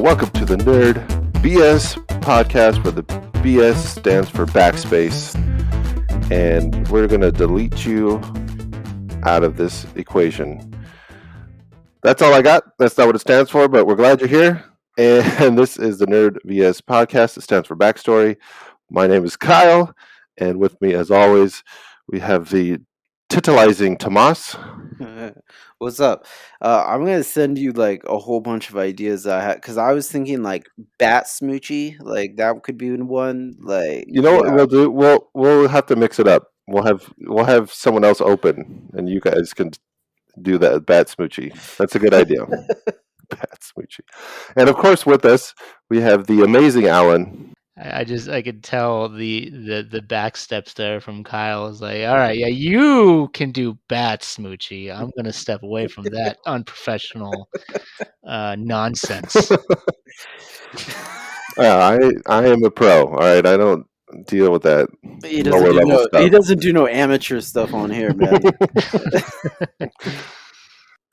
Welcome to the Nerd BS podcast, where the BS stands for backspace, and we're going to delete you out of this equation. That's all I got. That's not what it stands for, but we're glad you're here. And this is the Nerd BS podcast. It stands for backstory. My name is Kyle, and with me, as always, we have the titillizing Tomas. What's up? I'm gonna send you like a whole bunch of ideas I had because I was thinking like bat smoochie, like that could be one. Like, You know what yeah, we'll do? We'll have to mix it up. We'll have someone else open, and you guys can do that bat smoochie. That's a good idea. Bat smoochie. And of course, with us we have the amazing Alan. I could tell the back steps there from Kyle. Is like, all right, yeah, you can do bat smoochie. I'm gonna step away from that unprofessional nonsense. I am a pro. All right, I don't deal with that. he doesn't do no amateur stuff on here, man.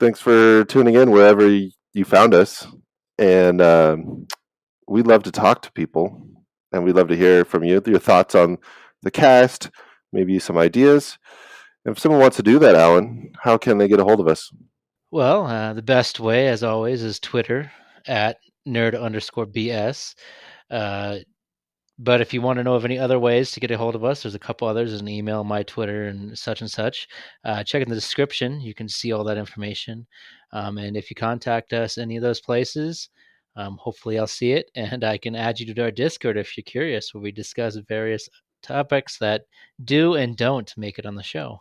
Thanks for tuning in wherever you found us, and we love to talk to people. And we'd love to hear from you, your thoughts on the cast, maybe some ideas. If someone wants to do that, Alan, how can they get a hold of us? Well, the best way, as always, is Twitter at nerd_BS. But if you want to know of any other ways to get a hold of us, there's a couple others. There's an email, my Twitter, and such. Check in the description. You can see all that information. And if you contact us any of those places, hopefully I'll see it, and I can add you to our Discord if you're curious, where we discuss various topics that do and don't make it on the show.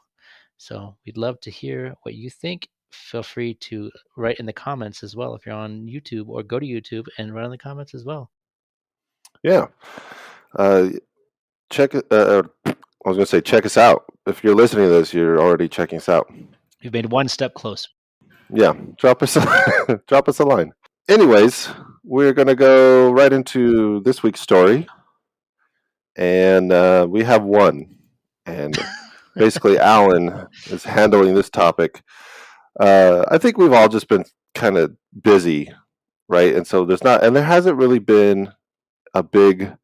So we'd love to hear what you think. Feel free to write in the comments as well if you're on YouTube, or go to YouTube and write in the comments as well. Yeah. Check it. I was going to say, check us out. If you're listening to this, you're already checking us out. You've made one step closer. Yeah. Drop us a line. Anyways, we're going to go right into this week's story. And we have one. And basically, Alan is handling this topic. I think we've all just been kind of busy, right? And so there hasn't really been a big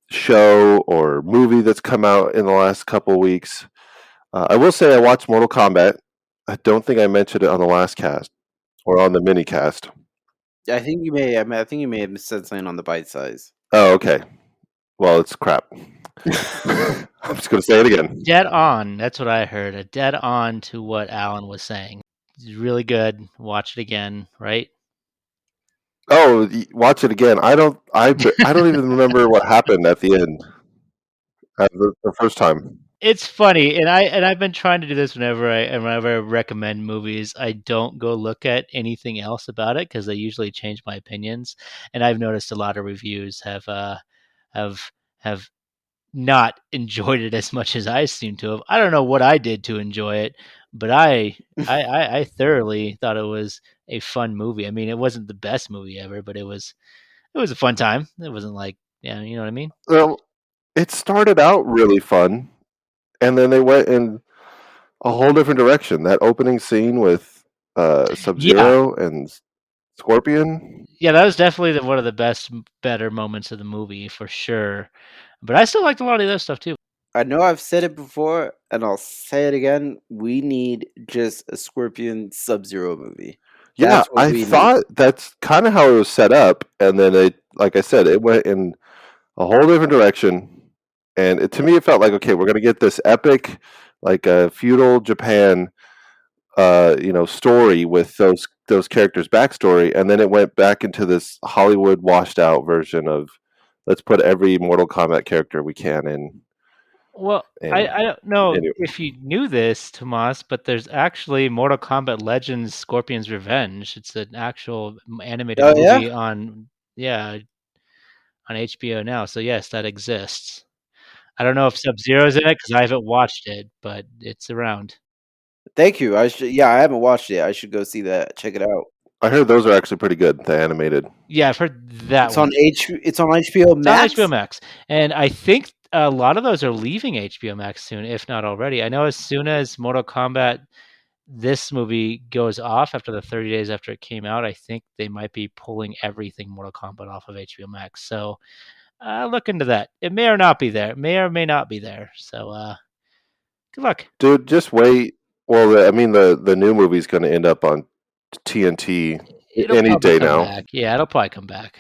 show or movie that's come out in the last couple of weeks. I will say I watched Mortal Kombat. I don't think I mentioned it on the last cast or on the mini cast. I think you may. I think you may have said something on the bite size. Oh, okay. Well, it's crap. I'm just going to say it again. Dead on. That's what I heard. A dead on to what Alan was saying. It's really good. Watch it again, right? Oh, watch it again. I don't even remember what happened at the end. The first time. It's funny, and I've been trying to do this whenever I recommend movies. I don't go look at anything else about it because they usually change my opinions. And I've noticed a lot of reviews have not enjoyed it as much as I seem to have. I don't know what I did to enjoy it, but I thoroughly thought it was a fun movie. I mean, it wasn't the best movie ever, but it was a fun time. It wasn't like, yeah, you know what I mean? Well, it started out really fun, and then they went in a whole different direction. That opening scene with Sub-Zero and Scorpion. Yeah, that was definitely one of the better moments of the movie for sure. But I still liked a lot of the other stuff too. I know I've said it before, and I'll say it again. We need just a Scorpion Sub-Zero movie. Yeah, I thought that's kind of how it was set up, and then like I said, it went in a whole different direction. And to me, it felt like, okay, we're going to get this epic, like a feudal Japan, story with those characters' backstory, and then it went back into this Hollywood washed out version of let's put every Mortal Kombat character we can in. Well, I don't know if you knew this, Tomas, but there's actually Mortal Kombat Legends: Scorpion's Revenge. It's an actual animated movie on HBO now. So yes, that exists. I don't know if Sub-Zero's in it because I haven't watched it, but it's around. Thank you. I haven't watched it. I should go see that. Check it out. I heard those are actually pretty good. The animated. Yeah, I've heard that. It's on HBO Max. It's on HBO Max, and I think a lot of those are leaving HBO Max soon, if not already. I know as soon as Mortal Kombat this movie goes off after the 30 days after it came out, I think they might be pulling everything Mortal Kombat off of HBO Max. So look into that. It may or not be there. It may or may not be there. So good luck. Dude, just wait. Well, I mean, the new movie's going to end up on TNT It'll any probably day come now. back. Yeah, it'll probably come back.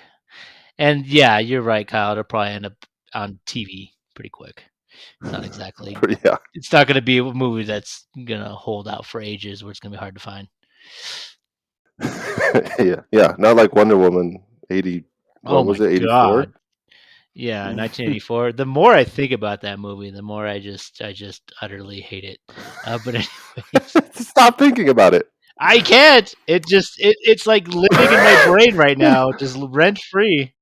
And yeah, you're right, Kyle. It'll probably end up on TV pretty quick. It's not exactly. Yeah. It's not going to be a movie that's going to hold out for ages where it's going to be hard to find. Yeah. Not like Wonder Woman 80. Oh What was my it? 84? God. Yeah, 1984. The more I think about that movie, the more I just utterly hate it. But anyways, Stop thinking about it. I can't. It's like living in my brain right now, just rent free.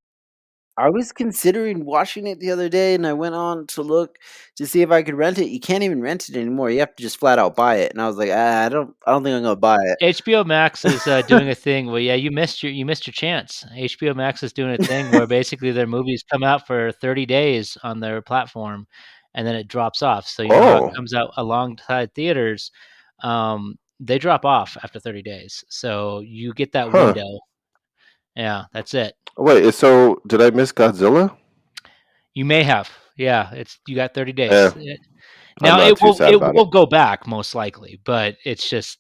I was considering watching it the other day, and I went on to look to see if I could rent it. You can't even rent it anymore. You have to just flat out buy it. And I was like, I don't think I'm gonna buy it. HBO Max is doing a thing where you missed your chance. HBO Max is doing a thing where basically their movies come out for 30 days on their platform, and then it drops off. So you know how it comes out alongside theaters. They drop off after 30 days, so you get that window. Yeah, that's it. Wait, so did I miss Godzilla? You may have. Yeah, you got 30 days. Yeah. Now it will go back most likely, but it's just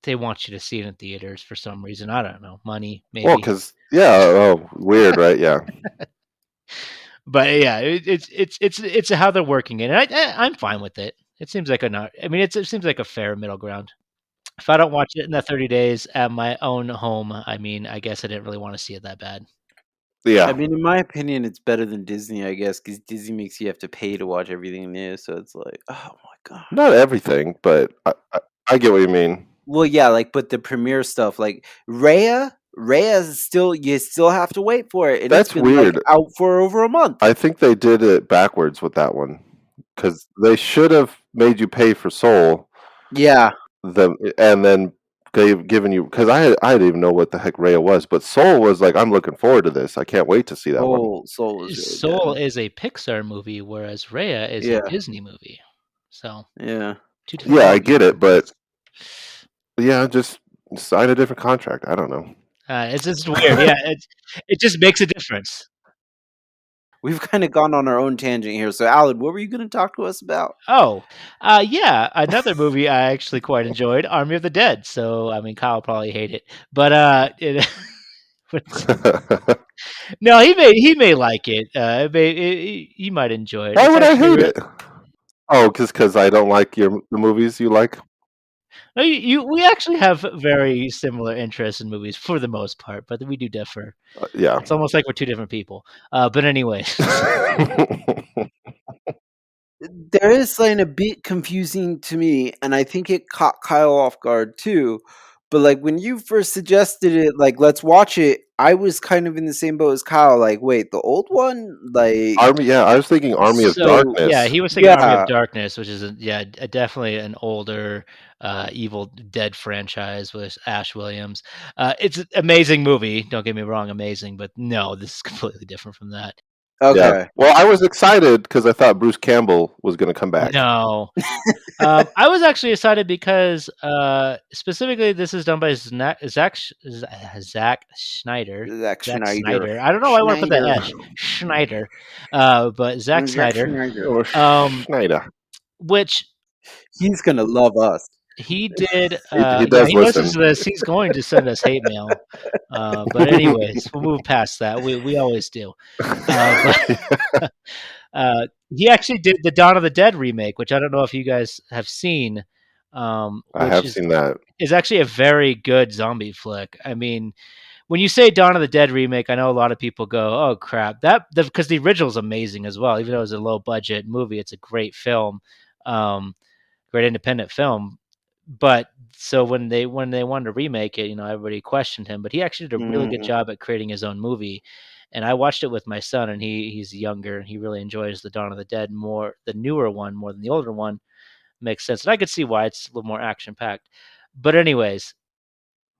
they want you to see it in theaters for some reason. I don't know, money maybe. Well, because weird, right? Yeah. But yeah, it's how they're working it, and I'm fine with it. It seems like it seems like a fair middle ground. If I don't watch it in the 30 days at my own home, I mean, I guess I didn't really want to see it that bad. Yeah. I mean, in my opinion, it's better than Disney, I guess, because Disney makes you have to pay to watch everything new. So it's like, oh my god. Not everything, but I get what you mean. Well, yeah, but the premiere stuff, like Raya is still, you still have to wait for it. And That's it's been weird. Out for over a month. I think they did it backwards with that one, because they should have made you pay for Soul. Yeah. And then they've given you, because I didn't even know what the heck Raya was, but Soul was like, I'm looking forward to this. I can't wait to see that one. Soul is really Soul good. is a Pixar movie, whereas Raya is a Disney movie. So yeah, I get it, but yeah, just sign a different contract. I don't know. It's just weird. Yeah, it just makes a difference. We've kind of gone on our own tangent here. So, Alan, what were you going to talk to us about? Oh, yeah, another movie I actually quite enjoyed, Army of the Dead. So, I mean, Kyle probably hate it, but no, he may like it. He might enjoy it. Why would I hate it? Oh, because I don't like the movies you like. No, we actually have very similar interests in movies for the most part, but we do differ. Yeah, it's almost like we're two different people. But anyway, there is something a bit confusing to me, and I think it caught Kyle off guard too. But like when you first suggested it, like let's watch it, I was kind of in the same boat as Kyle. Like, wait, the old one, like Army. Yeah, I was thinking Army of Darkness. Yeah, he was thinking Army of Darkness, which is definitely an older Evil Dead franchise with Ash Williams. It's an amazing movie. Don't get me wrong, amazing, but no, this is completely different from that. Okay. Yeah. Well, I was excited because I thought Bruce Campbell was going to come back. No. I was actually excited because specifically this is done by Zack Snyder. Zack Snyder. I don't know why I want to put that S. Schneider. But Zack Snyder. Schneider. Which he's going to love us. He did. He does he listens to this. He's going to send us hate mail. But anyways, we'll move past that. We always do. He actually did the Dawn of the Dead remake, which I don't know if you guys have seen. I have seen that. It's actually a very good zombie flick. I mean, when you say Dawn of the Dead remake, I know a lot of people go, "Oh crap!" Because the original is amazing as well. Even though it was a low budget movie, it's a great film, great independent film. But so when they wanted to remake it, everybody questioned him, but he actually did a really good job at creating his own movie. And I watched it with my son, and he's younger, and he really enjoys the Dawn of the Dead more, the newer one more than the older one. Makes sense, and I could see why it's a little more action packed. But anyways,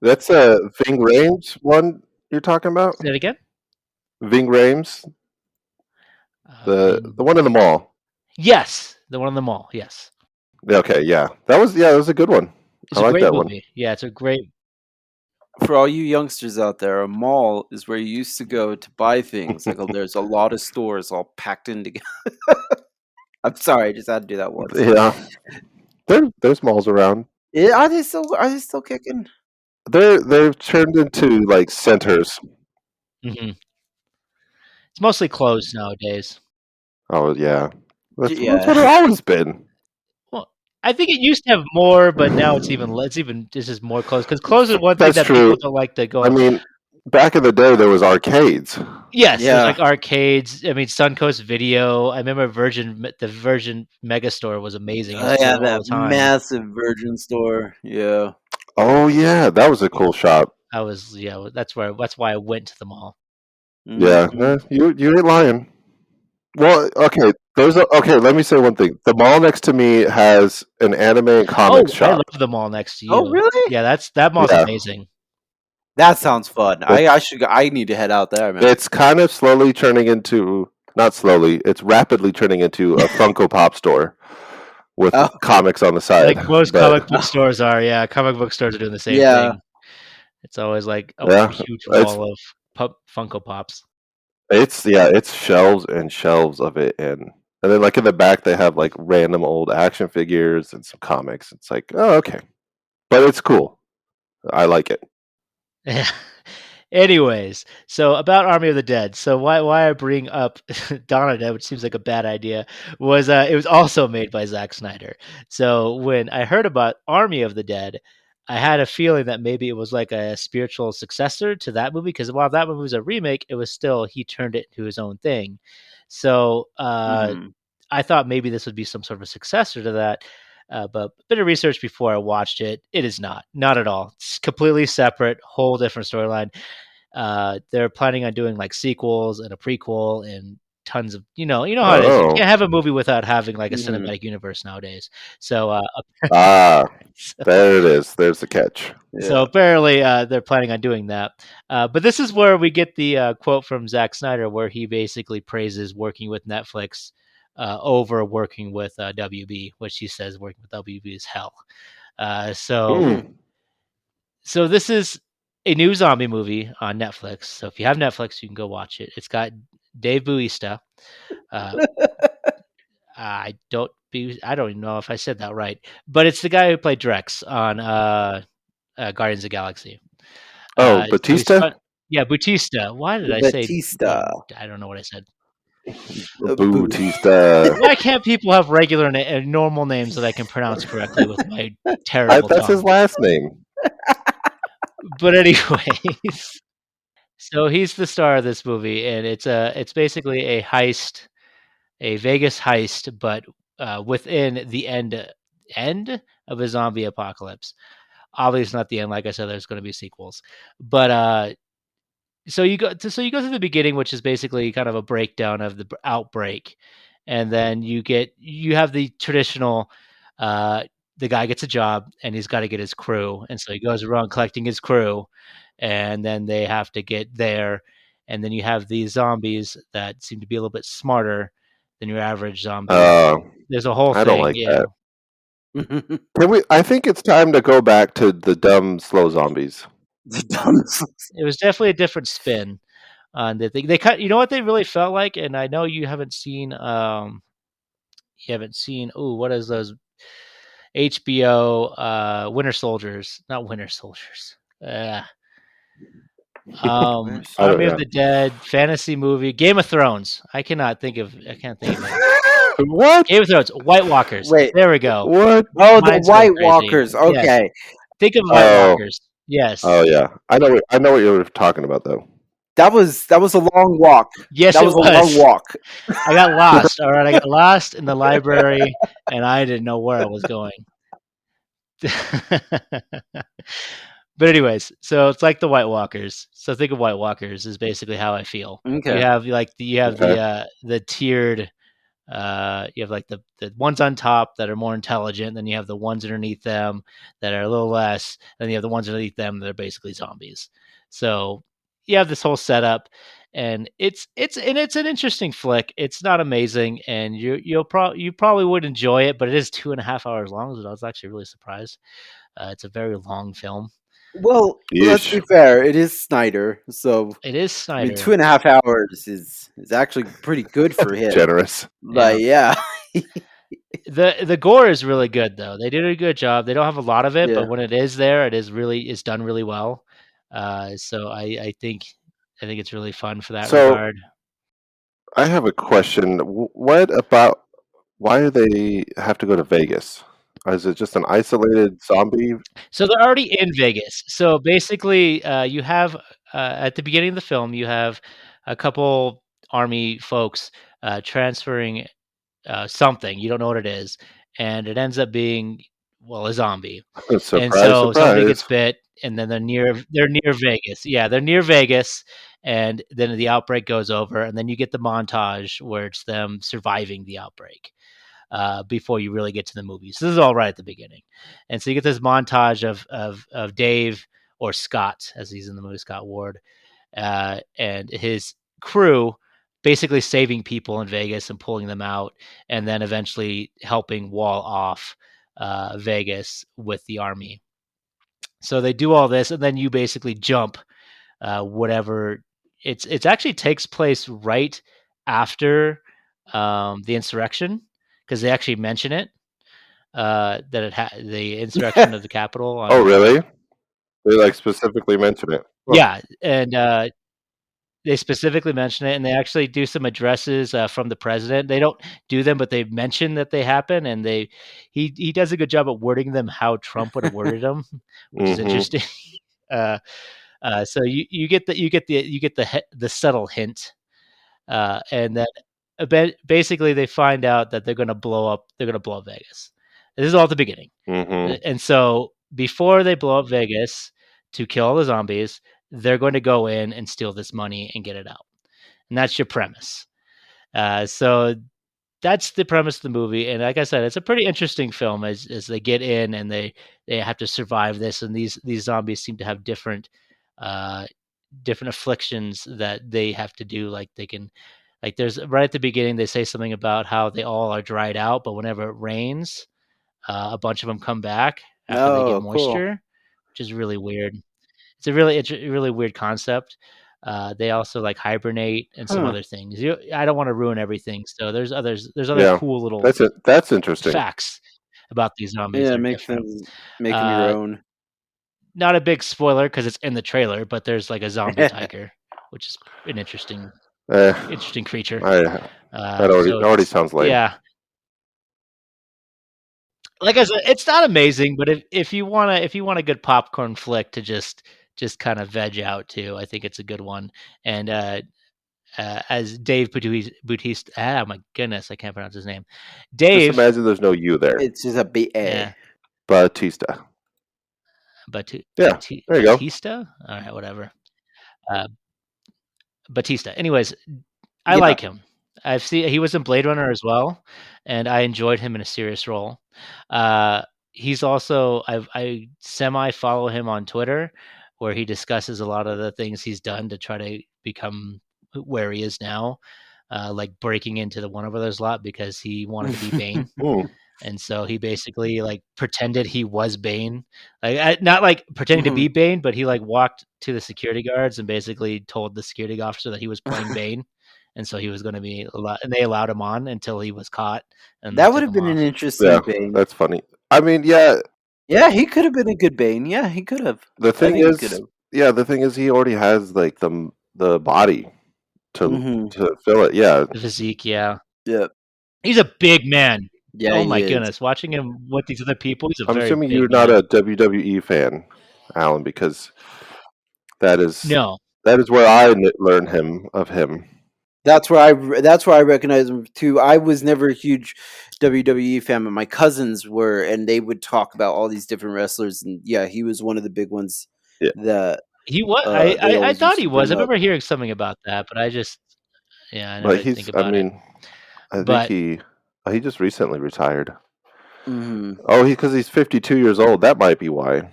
that's a Ving Rhames one you're talking about. Say it again. Ving Rhames, the one in the mall. Yes, the one in the mall. Yes. Okay, yeah, that was a good one. It's I a like great that one. movie. Yeah, it's a great. For all you youngsters out there, a mall is where you used to go to buy things. Like there's a lot of stores all packed in together. I'm sorry, I just had to do that once. Yeah, there's malls around. Are they still kicking? They've turned into like centers. hmm It's mostly closed nowadays. Oh yeah, that's Yeah. what it always been. Well, I think it used to have more, but now it's even this is more closed because closed is one thing That's that true. people don't like to go. I mean, back in the day, there was arcades. Yes, there's Yeah. like arcades. I mean, Suncoast Video. I remember the Virgin Megastore was amazing. Oh, yeah, All that the time. massive Virgin store. Yeah. Oh yeah, that was a cool shop. That's why I went to the mall. Yeah, Mhm. you ain't lying. Well, okay. Okay. Let me say one thing. The mall next to me has an anime and comics I shop. love the mall next to you. Oh, really? Yeah, that mall's Yeah. amazing. That sounds fun. I need to head out there, man. It's kind of slowly turning into, not slowly, it's rapidly turning into a Funko Pop store with Oh. comics on the side. Like most but comic book stores are. Yeah, comic book stores are doing the same Yeah. thing. It's always like a Yeah, huge it's- wall of Funko Pops. it's shelves and shelves of it, and then like in the back they have like random old action figures and some comics. It's like, oh okay, but it's cool. I like it. Yeah. Anyways, so about Army of the Dead. So why I bring up Dawn of the Dead, which seems like a bad idea, was it was also made by Zack Snyder. So when I heard about Army of the Dead, I had a feeling that maybe it was like a spiritual successor to that movie, because while that movie was a remake, it was still he turned it into his own thing. So Mhm. I thought maybe this would be some sort of a successor to that. But a bit of research before I watched it, it is not at all. It's completely separate, whole different storyline. They're planning on doing like sequels and a prequel and tons of how it is. You Oh. can't have a movie without having like a Mhm. cinematic universe nowadays. So Ah, there it is. There's the catch. so apparently they're planning on doing that. But this is where we get the quote from Zack Snyder, where he basically praises working with Netflix over working with WB, which he says working with WB is hell. So this is a new zombie movie on Netflix. So if you have Netflix, you can go watch it. It's got Dave Bautista. I don't even know if I said that right, but it's the guy who played Drex on Guardians of the Galaxy. Oh, So Batista? yeah, Bautista. Why did I say? Batista. I don't know what I said. Bautista. Why can't people have regular normal names that I can pronounce correctly with my terrible That's tongue? his last name. But anyways, so he's the star of this movie, and it's basically a heist, a Vegas heist, but within the end of a zombie apocalypse. Obviously, not the end. Like I said, there's going to be sequels, but so you go through the beginning, which is basically kind of a breakdown of the outbreak, and then you have the traditional. The guy gets a job and he's got to get his crew, and so he goes around collecting his crew, and then they have to get there, and then you have these zombies that seem to be a little bit smarter than your average zombie. There's a whole I thing. don't like that. Can we? I think it's time to go back to the dumb, slow zombies. It was definitely a different spin on the thing. They cut. You know what they really felt like, and I know you haven't seen. Oh, what is those? HBO Winter Soldiers, not Winter Soldiers. Army of the Dead, fantasy movie, Game of Thrones. I can't think of it. What? Game of Thrones, White Walkers. Wait. There we go. What? Oh, the Mine's so White crazy. Walkers. Yes. Okay. Think of White Walkers. Yes. Oh yeah, I know what you were talking about though. That was a long walk. Yes, That was a long walk. I got lost. All right, I got lost in the library, and I didn't know where I was going. But anyways, so it's like the White Walkers. So think of White Walkers is basically how I feel. Okay. You have Okay. the tiered. You have like the ones on top that are more intelligent, then you have the ones underneath them that are a little less, then you have the ones underneath them that are basically zombies. So you have this whole setup, and it's an interesting flick. It's not amazing, and you probably would enjoy it, but it is 2.5 hours long, so I was actually really surprised. It's a very long film. Well, let's be Yeesh. fair. It is Snyder, so It is I mean, Snyder. 2.5 hours is actually pretty good for him. Generous. Like, yeah, The gore is really good though. They did a good job. They don't have a lot of it, yeah. but when it is there, it's done really well. So I think it's really fun for that So regard. I have a question. What about why do they have to go to Vegas? Is it just an isolated zombie? So they're already in Vegas. So basically, you have at the beginning of the film, you have a couple army folks transferring something. You don't know what it is, and it ends up being a zombie. And Surprise, so somebody gets surprise. bit, and then they're near Vegas. Yeah, they're near Vegas, and then the outbreak goes over, and then you get the montage where it's them surviving the outbreak before you really get to the movie. So this is all right at the beginning, and so you get this montage of Dave, or Scott, as he's in the movie, Scott Ward, and his crew basically saving people in Vegas and pulling them out, and then eventually helping wall off Vegas with the army. So they do all this, and then you basically jump whatever. It's actually takes place right after the insurrection, because they actually mention it, that the insurrection of the Capitol on. Oh, really? They like specifically mention it. Huh. Yeah, and they specifically mention it, and they actually do some addresses from the president. They don't do them, but they mention that they happen, and he does a good job at wording them how Trump would have worded them, which is Mhm. interesting. So you get the subtle hint, and then basically they find out that they're going to blow up Vegas. This is all at the beginning, Mhm. and so before they blow up Vegas to kill all the zombies, they're going to go in and steal this money and get it out, and that's your premise. So that's the premise of the movie, and like I said, it's a pretty interesting film as they get in and they have to survive this, and these zombies seem to have uh, different afflictions that they have to do. Like they can, like there's right at the beginning they say something about how they all are dried out, but whenever it rains, a bunch of them come back after they get Oh, cool. moisture, which is really weird. It's a really weird concept. They also like hibernate and some Huh. other things. I don't want to ruin everything, so there's other Yeah. cool little That's it. That's interesting. facts about these zombies Yeah, that are make different. them your own. Not a big spoiler because it's in the trailer, but there's like a zombie tiger, which is an interesting creature. That already sounds lame. Yeah. Like I said, it's not amazing, but if you want a good popcorn flick to just kind of veg out to, I think it's a good one. And as Dave Bautista, my goodness, I can't pronounce his name. Just Dave, imagine there's no you there. It's just a B A. yeah, Batista. Yeah, there you go. Batista. All right, whatever. Batista. Anyways, I Yeah. like him. He was in Blade Runner as well, and I enjoyed him in a serious role. He's also I semi follow him on Twitter, where he discusses a lot of the things he's done to try to become where he is now, like breaking into the Warner Brothers lot because he wanted to be Bane. Hmm. And so he basically like pretended he was Bane, like not like pretending to be Bane, but he like walked to the security guards and basically told the security officer that he was playing Bane, and so he was going to be and they allowed him on until he was caught. And That would have been an interesting Yeah, Bane. that's funny. I mean, yeah. Yeah, he could have been a good Bane. Yeah, he could have. The I thing think he could is, have. yeah, the thing is, he already has like the body to Mhm. to fill it. Yeah, The physique, yeah. Yep. He's a big man. Yeah, Oh my he is. goodness, watching him with these other people, he's a I'm very assuming big you're not man. a WWE fan, Alan, because that is No, where I learned of him. That's where I recognize him too. I was never a huge WWE fan, but my cousins were, and they would talk about all these different wrestlers. And yeah, he was one of the big ones. Yeah. That he was. they I always thought used he to was. I bring up. remember hearing something about that, but I just, I But never think he's, I about it. mean, I think But he just recently retired. Mhm. Oh, because he's 52 years old. That might be why.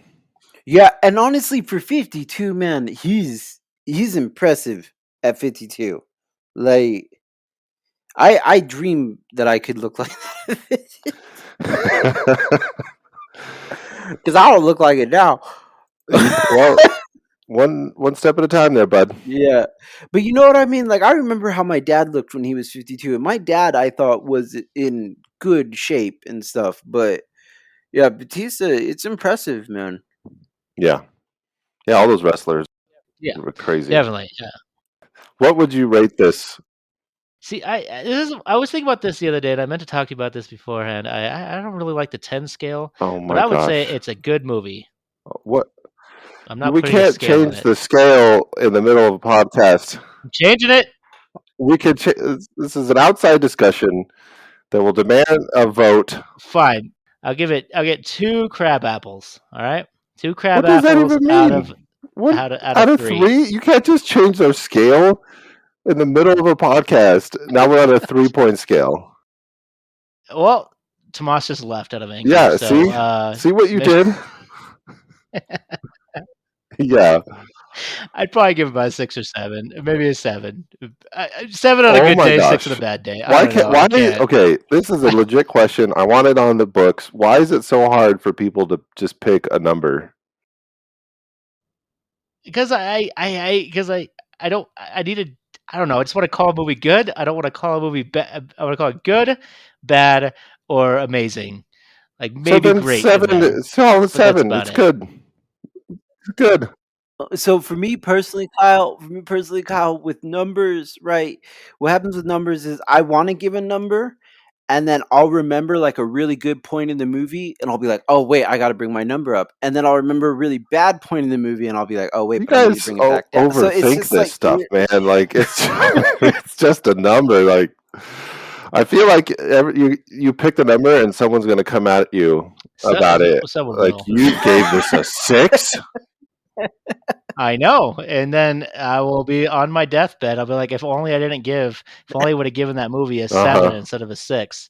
Yeah, and honestly, for 52, man, he's impressive at 52. Like, I dream that I could look like that. Because I don't look like it now. Well, one step at a time there, bud. Yeah, but you know what I mean? Like, I remember how my dad looked when he was 52, and my dad, I thought, was in good shape and stuff. But yeah, Batista, it's impressive, man. Yeah. Yeah, all those wrestlers Yeah, were crazy. definitely. Yeah. What would you rate this? See, I was thinking about this the other day, and I meant to talk to you about this beforehand. I don't really like the 10 scale, Oh but my I would say gosh. it's a good movie. What? I'm not We putting a can't scale on change it. the scale in the middle of a podcast. I'm changing it. We could. This is an outside discussion that will demand a vote. Fine. I'll get 2 crab apples. All right, 2 crab What does that apples even out of mean? What out out of of 3. 3? You can't just change their scale in the middle of a podcast. Now we're on a 3-point scale. Well, Tomas just left out of anger. Yeah. So, See what you maybe- did. Yeah. I'd probably give it about a 6 or 7, maybe a 7. 7 on a Oh good my day, 6 gosh. on a bad day. I Why don't know. can't? Why? I can't. Okay, this is a legit question. I want it on the books. Why is it so hard for people to just pick a number? Because I don't I need to I don't know. I just want to call a movie good. I don't want to call a movie bad. I want to call it good, bad, or amazing. Like So maybe then great in there. 7. Solid But that's 7. about It's it. good. It's good. So for me personally, Kyle, with numbers, right? What happens with numbers is I want to give a number, and then I'll remember like a really good point in the movie, and I'll be like, "Oh wait, I got to bring my number up." And then I'll remember a really bad point in the movie, and I'll be like, "Oh wait, You but I need to guys bring it back down." So it's overthink just this like stuff, man. Like it's it's just a number. Like I feel like you pick the number and someone's going to come at you about it. Someone Like will. you gave this a 6. I know. And then I will be on my deathbed. I'll be like, if only I would have given that movie a 7 instead of a 6,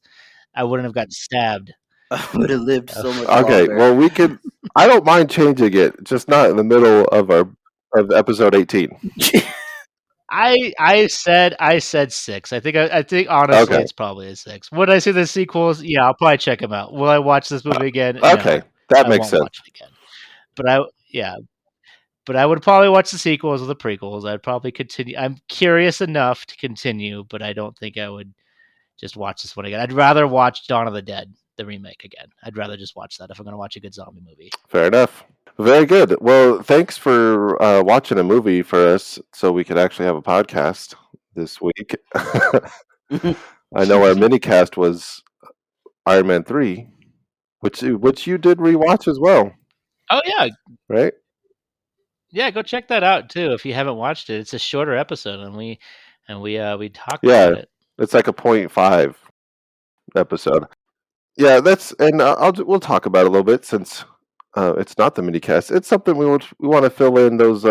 I wouldn't have gotten stabbed. I would have lived so much Okay, longer. well we could. I don't mind changing it, just not in the middle of episode 18. I said 6. I think honestly Okay. it's probably a 6. Would I see the sequels? Yeah, I'll probably check them out. Will I watch this movie again? Okay, No, that I makes won't sense. watch it again. But I would probably watch the sequels or the prequels. I'd probably continue. I'm curious enough to continue, but I don't think I would just watch this one again. I'd rather watch Dawn of the Dead, the remake, again. I'd rather just watch that if I'm going to watch a good zombie movie. Fair enough. Very good. Well, thanks for watching a movie for us, so we could actually have a podcast this week. I know our mini cast was Iron Man 3, which you did rewatch as well, Oh yeah, right? yeah. Go check that out too if you haven't watched it. It's a shorter episode, and we talked Yeah. about it. It's like a 0.5 episode. Yeah, we'll talk about it a little bit since it's not the mini cast. It's something we want to fill in those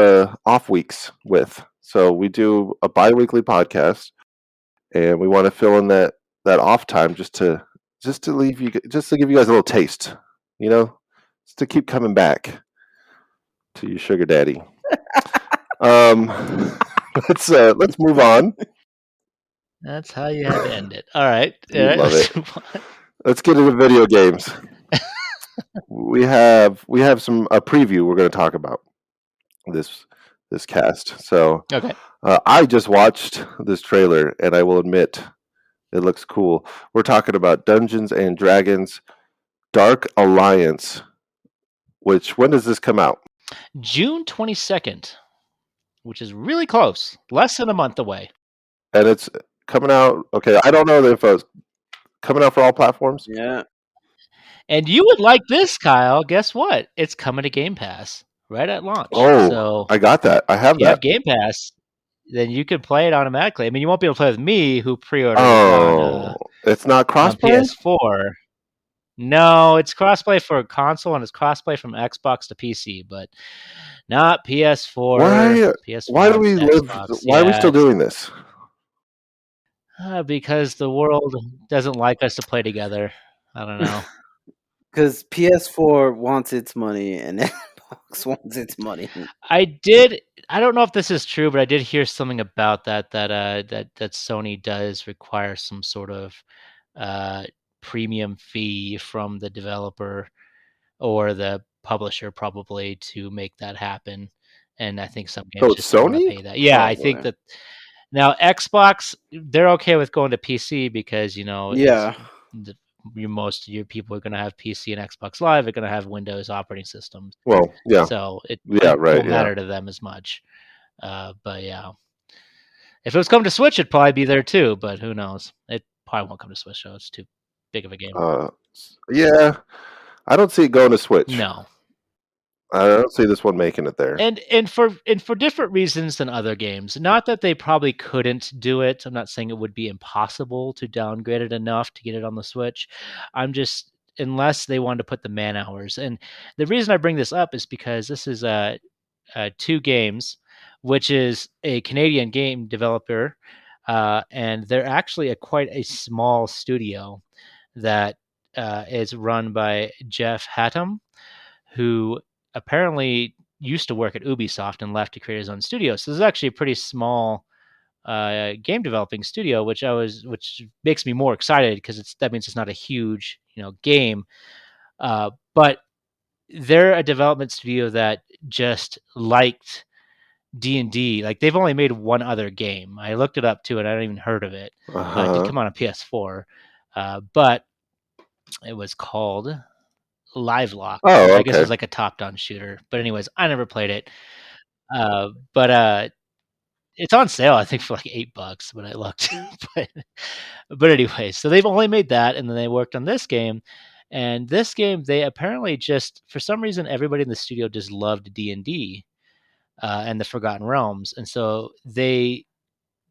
off weeks with. So we do a bi-weekly podcast, and we want to fill in that off time just to give you guys a little taste, just to keep coming back to your sugar daddy. Let's move on. That's how you had to end it. All right. You love let's it. move on. Let's get into video games. we have a preview we're going to talk about this cast. So Okay. I just watched this trailer, and I will admit it looks cool. We're talking about Dungeons and Dragons Dark Alliance. When does this come out? June 22nd, which is really close, less than a month away. And it's coming out. Okay, I don't know if it's coming out for all platforms. Yeah. And you would like this, Kyle. Guess what? It's coming to Game Pass right at launch. Oh, so I got that. I have if you that. have Game Pass, then you could play it automatically. I mean, you won't be able to play with me, who pre-ordered Oh, it's not on crossplay. PS4. No, it's crossplay for console and it's crossplay from Xbox to PC, but not PS4. Why? PS5, Why do we live? Xbox. Why are we Yeah, still doing this? because the world doesn't like us to play together. I don't know. Because PS4 wants its money and Xbox wants its money. I don't know if this is true, but I did hear something about that Sony does require some sort of premium fee from the developer or the publisher probably to make that happen. And I think some So games it's just don't want to Sony? pay that. Yeah, Oh, I think boy. that now Xbox, they're okay with going to PC because Yeah. most of your people are going to have PC and Xbox Live are going to have Windows operating systems, Well, yeah. so it Yeah, right, won't yeah. matter to them as much. But yeah, if it was coming to Switch, it'd probably be there too. But who knows? It probably won't come to Switch, so it's too big of a game. Yeah. I don't see it going to Switch. No, I don't see this one making it there. and for different reasons than other games. Not that they probably couldn't do it. I'm not saying it would be impossible to downgrade it enough to get it on the Switch. I'm just, unless they wanted to put the man hours. And the reason I bring this up is because this is 2 games, which is a Canadian game developer, and they're actually quite a small studio that is run by Jeff Hattem, who apparently used to work at Ubisoft and left to create his own studio. So this is actually a pretty small game developing studio, which makes me more excited because that means it's not a huge game, but they're a development studio that just liked D&D. Like, they've only made one other game. I looked it up too, and I hadn't even heard of it. It did come on a PS4, but it was called Livelock. Oh, which I guess okay. is like a top-down shooter. But anyways, I never played it. But it's on sale, I think, for like $8 when I looked. but anyway, so they've only made that, and then they worked on this game. And this game, they apparently just, for some reason, everybody in the studio just loved D&D and the Forgotten Realms, and so they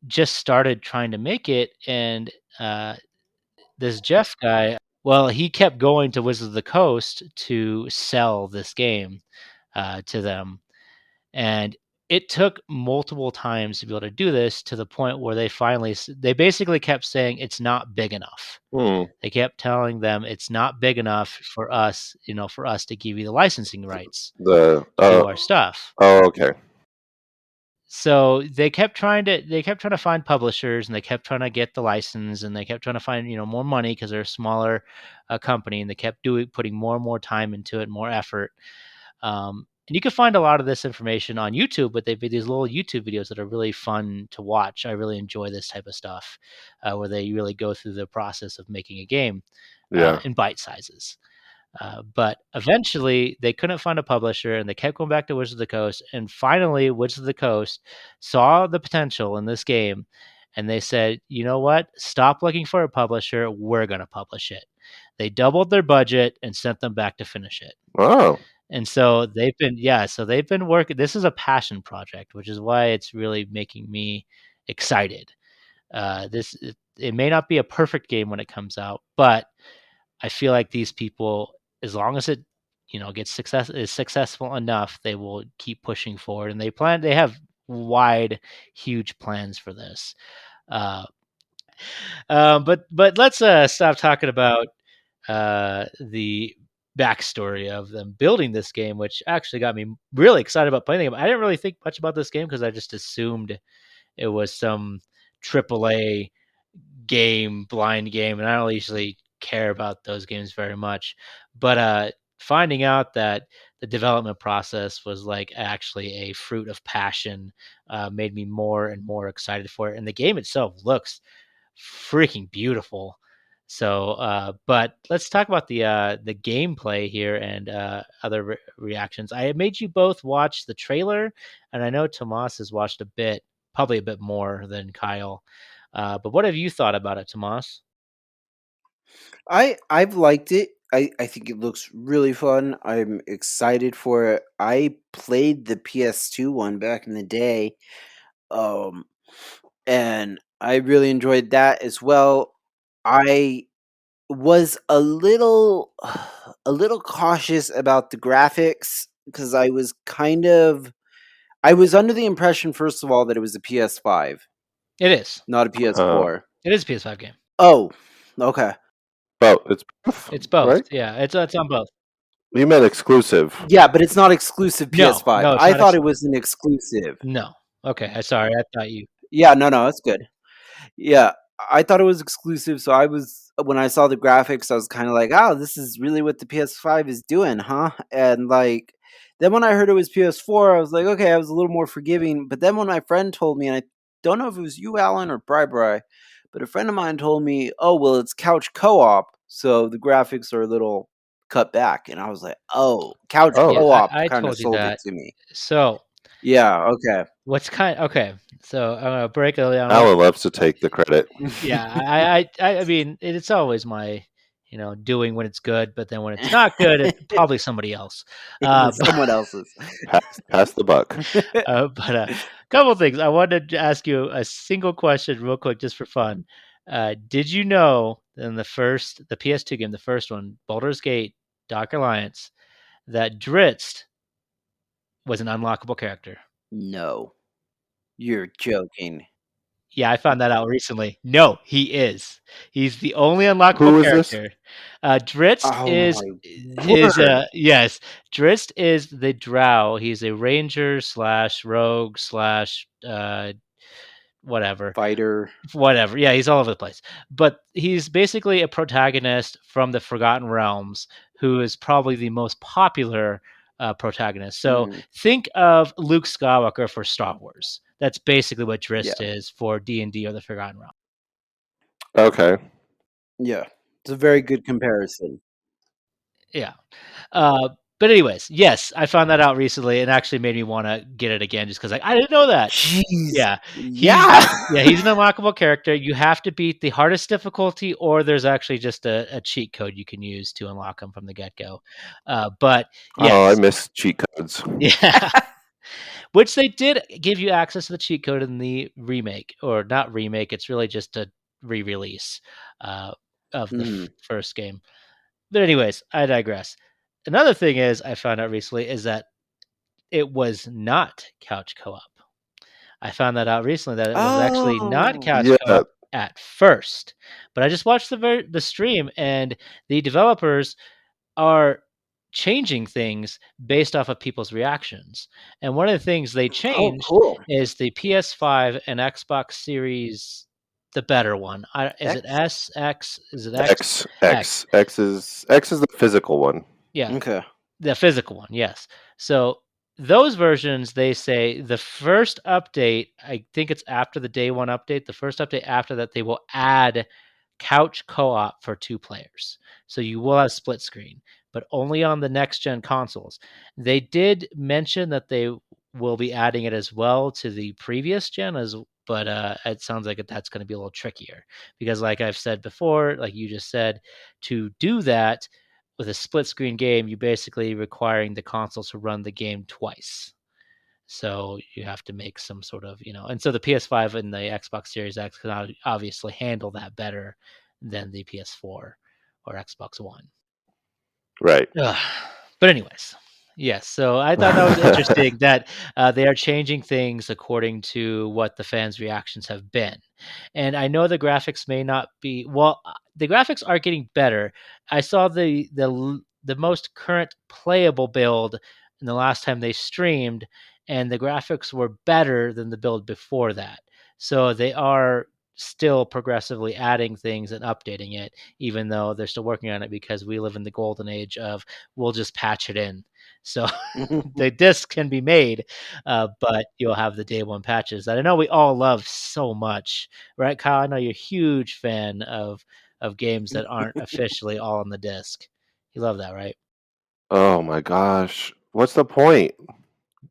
just started trying to make it. And this Jeff guy, well, he kept going to Wizards of the Coast to sell this game to them, and it took multiple times to be able to do this, to the point where they basically kept saying it's not big enough. They kept telling them it's not big enough for us, to give you the licensing rights to do our stuff. Oh, okay. So they kept trying to find publishers, and they kept trying to get the license, and they kept trying to find more money because they're a smaller company, and they kept putting more and more time into it, more effort. And you can find a lot of this information on YouTube, but they've made these little YouTube videos that are really fun to watch. I really enjoy this type of stuff, where they really go through the process of making a game in bite sizes. But eventually, they couldn't find a publisher, and they kept going back to Wizards of the Coast. And finally, Wizards of the Coast saw the potential in this game, and they said, "You know what? Stop looking for a publisher. We're going to publish it." They doubled their budget and sent them back to finish it. Oh. And so they've been working. This is a passion project, which is why it's really making me excited. It may not be a perfect game when it comes out, but I feel like these people, as long as it is successful enough, they will keep pushing forward, and they have wide, huge plans for this. But let's stop talking about the backstory of them building this game, which actually got me really excited about playing the game. I didn't really think much about this game because I just assumed it was some AAA game, blind game, and I don't usually care about those games very much. But finding out that the development process was like actually a fruit of passion made me more and more excited for it. And the game itself looks freaking beautiful. So, but let's talk about the gameplay here and other reactions. I made you both watch the trailer, and I know Tomas has watched probably a bit more than Kyle. But what have you thought about it, Tomas? I've liked it. I think it looks really fun. I'm excited for it. I played the PS2 one back in the day, and I really enjoyed that as well. I was a little cautious about the graphics because I was under the impression, first of all, that it was a PS5. It is. Not a PS4. It is a PS5 game. Oh, okay. Oh, it's both. It's both. Right? Yeah, it's on both. You meant exclusive. Yeah, but it's not exclusive PS5. No, it's I not thought it was an exclusive. No. Okay, sorry. I thought you. Yeah, no, it's good. Yeah, I thought it was exclusive, so when I saw the graphics, I was kind of like, "Oh, this is really what the PS5 is doing, huh?" And like, then when I heard it was PS4, I was like, "Okay," I was a little more forgiving. But then when my friend told me, and I don't know if it was you, Alan, or Bri, but a friend of mine told me, "Oh, well, it's couch co-op, so the graphics are a little cut back," and I was like, "Oh, couch Oh. Yeah, co-op I kind of told you sold it that. to me." So Yeah. Okay. okay? So I'm gonna break it down. Alan loves to take the credit. Yeah, I mean, it's always my, doing when it's good, but then when it's not good, it's probably somebody else. Someone else's. Pass the buck. But a couple things. I wanted to ask you a single question, real quick, just for fun. Did you know in the PS2 game, the first one, Baldur's Gate: Dark Alliance, that Drizzt was an unlockable character? No, you're joking. Yeah, I found that out recently. No, he is. He's the only unlockable Who is this? character. Drizzt Oh is my word! yes. Drizzt is the Drow. He's a ranger slash rogue slash whatever. Fighter. Whatever. Yeah, he's all over the place. But he's basically a protagonist from the Forgotten Realms who is probably the most popular protagonist. So Mhm. think of Luke Skywalker for Star Wars. That's basically what Yeah. Drizzt is for D&D or the Forgotten Realms. Okay. Yeah, it's a very good comparison. Yeah. But anyways, yes, I found that out recently and actually made me want to get it again just because I didn't know that. Jeez. Yeah. Yeah. He's an unlockable character. You have to beat the hardest difficulty, or there's actually just a cheat code you can use to unlock him from the get-go. But yes. Oh, I miss cheat codes. Yeah. Which they did give you access to the cheat code in the remake, or not remake, it's really just a re-release of the first game. But anyways, I digress. Another thing is I found out recently is that it was not couch co-op. I found that out recently that it was actually not couch Yeah. co-op at first. But I just watched the stream, and the developers are changing things based off of people's reactions. And one of the things they Oh, changed cool. is the PS5 and Xbox Series, the better one. Is it X? S, X? Is it X? X is the physical one. Yeah. Okay. The physical one, yes. So those versions, they say the first update, I think it's after the day one update, the first update after that, they will add couch co-op for 2 players. So you will have split screen, but only on the next gen consoles. They did mention that they will be adding it as well to the previous gen but it sounds like that's going to be a little trickier because like I've said before, like you just said, to do that with a split screen game, you basically requiring the console to run the game twice. So you have to make some sort of, and so the PS5 and the Xbox Series X can obviously handle that better than the PS4 or Xbox One. Right. But anyways, yes. So I thought that was interesting that they are changing things according to what the fans' reactions have been. And I know the graphics may not be the graphics are getting better. I saw the most current playable build in the last time they streamed, and the graphics were better than the build before that. So they are still progressively adding things and updating it, even though they're still working on it because we live in the golden age of we'll just patch it in. So the disc can be made, but you'll have the day one patches that I know we all love so much, right, Kyle? I know you're a huge fan of games that aren't officially all on the disc. You love that, right? Oh my gosh. What's the point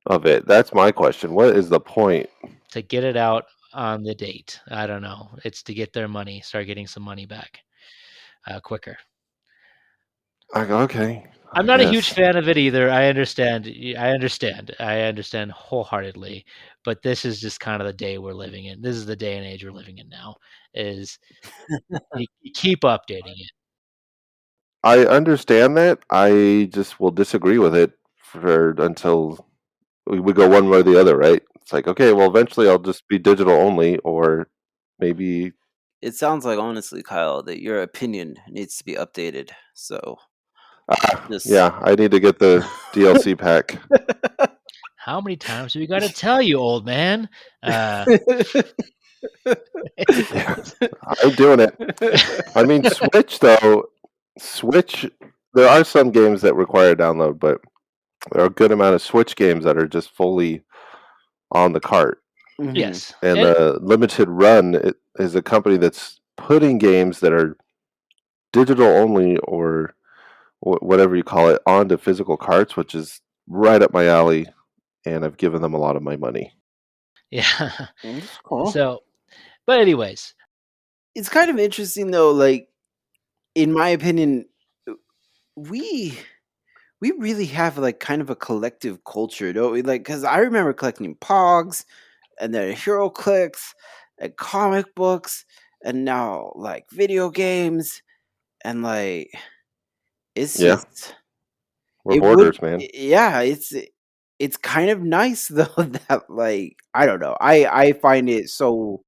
of it? That's my question. What is the point? To get it out on the date. I don't know. It's to get their money, start getting some money back quicker. Okay. I'm not a huge fan of it either. I understand. I understand wholeheartedly. But this is just kind of the day we're living in. This is the day and age we're living in now. Is you keep updating it. I understand that. I just will disagree with it until we go one way or the other, right? It's like, okay, well, eventually I'll just be digital only, or maybe. It sounds like, honestly, Kyle, that your opinion needs to be updated. So, Yeah, I need to get the DLC pack. How many times do we got to tell you, old man? Yeah, I'm doing it. I mean, Switch though. Switch. There are some games that require download, but there are a good amount of Switch games that are just fully on the cart. Mhm. Yes, And and Limited Run is a company that's putting games that are digital only or whatever you call it onto physical carts, which is right up my alley. And I've given them a lot of my money. yeah. That's cool. So, but anyways, It's kind of interesting though, like in my opinion, we we really have like kind of a collective culture, don't we? Like, because I remember collecting Pogs and then Hero Clicks and comic books, and now like video games, and like it's Yeah, just we're it would hoarders, man. yeah, it's kind of nice though that like I don't know. I find it so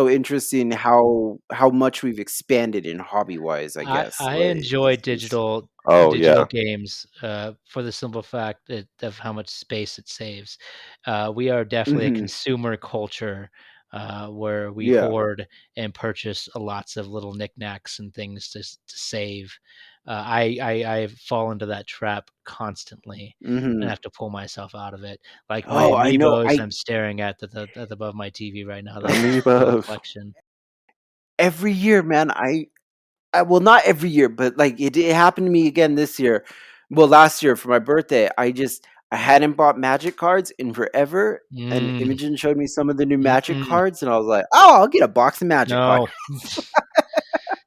interesting how much we've expanded in hobby wise, I guess. I Like enjoy it's just Oh digital yeah, games for the simple fact of how much space it saves. We are definitely a Mhm. consumer culture where we Yeah. hoard and purchase lots of little knickknacks and things to save. I fall into that trap constantly and Mhm. have to pull myself out of it. Like my Oh, I know. amiibos, I I'm staring at above my TV right now. That little Amiibos. collection. Every year, man, I well, not every year, but like it happened to me again this year. Well, last year for my birthday, I hadn't bought Magic cards in forever, and Mm, Imogen showed me some of the new Magic mm-mm, cards, and I was like, "Oh, I'll get a box of Magic cards." no.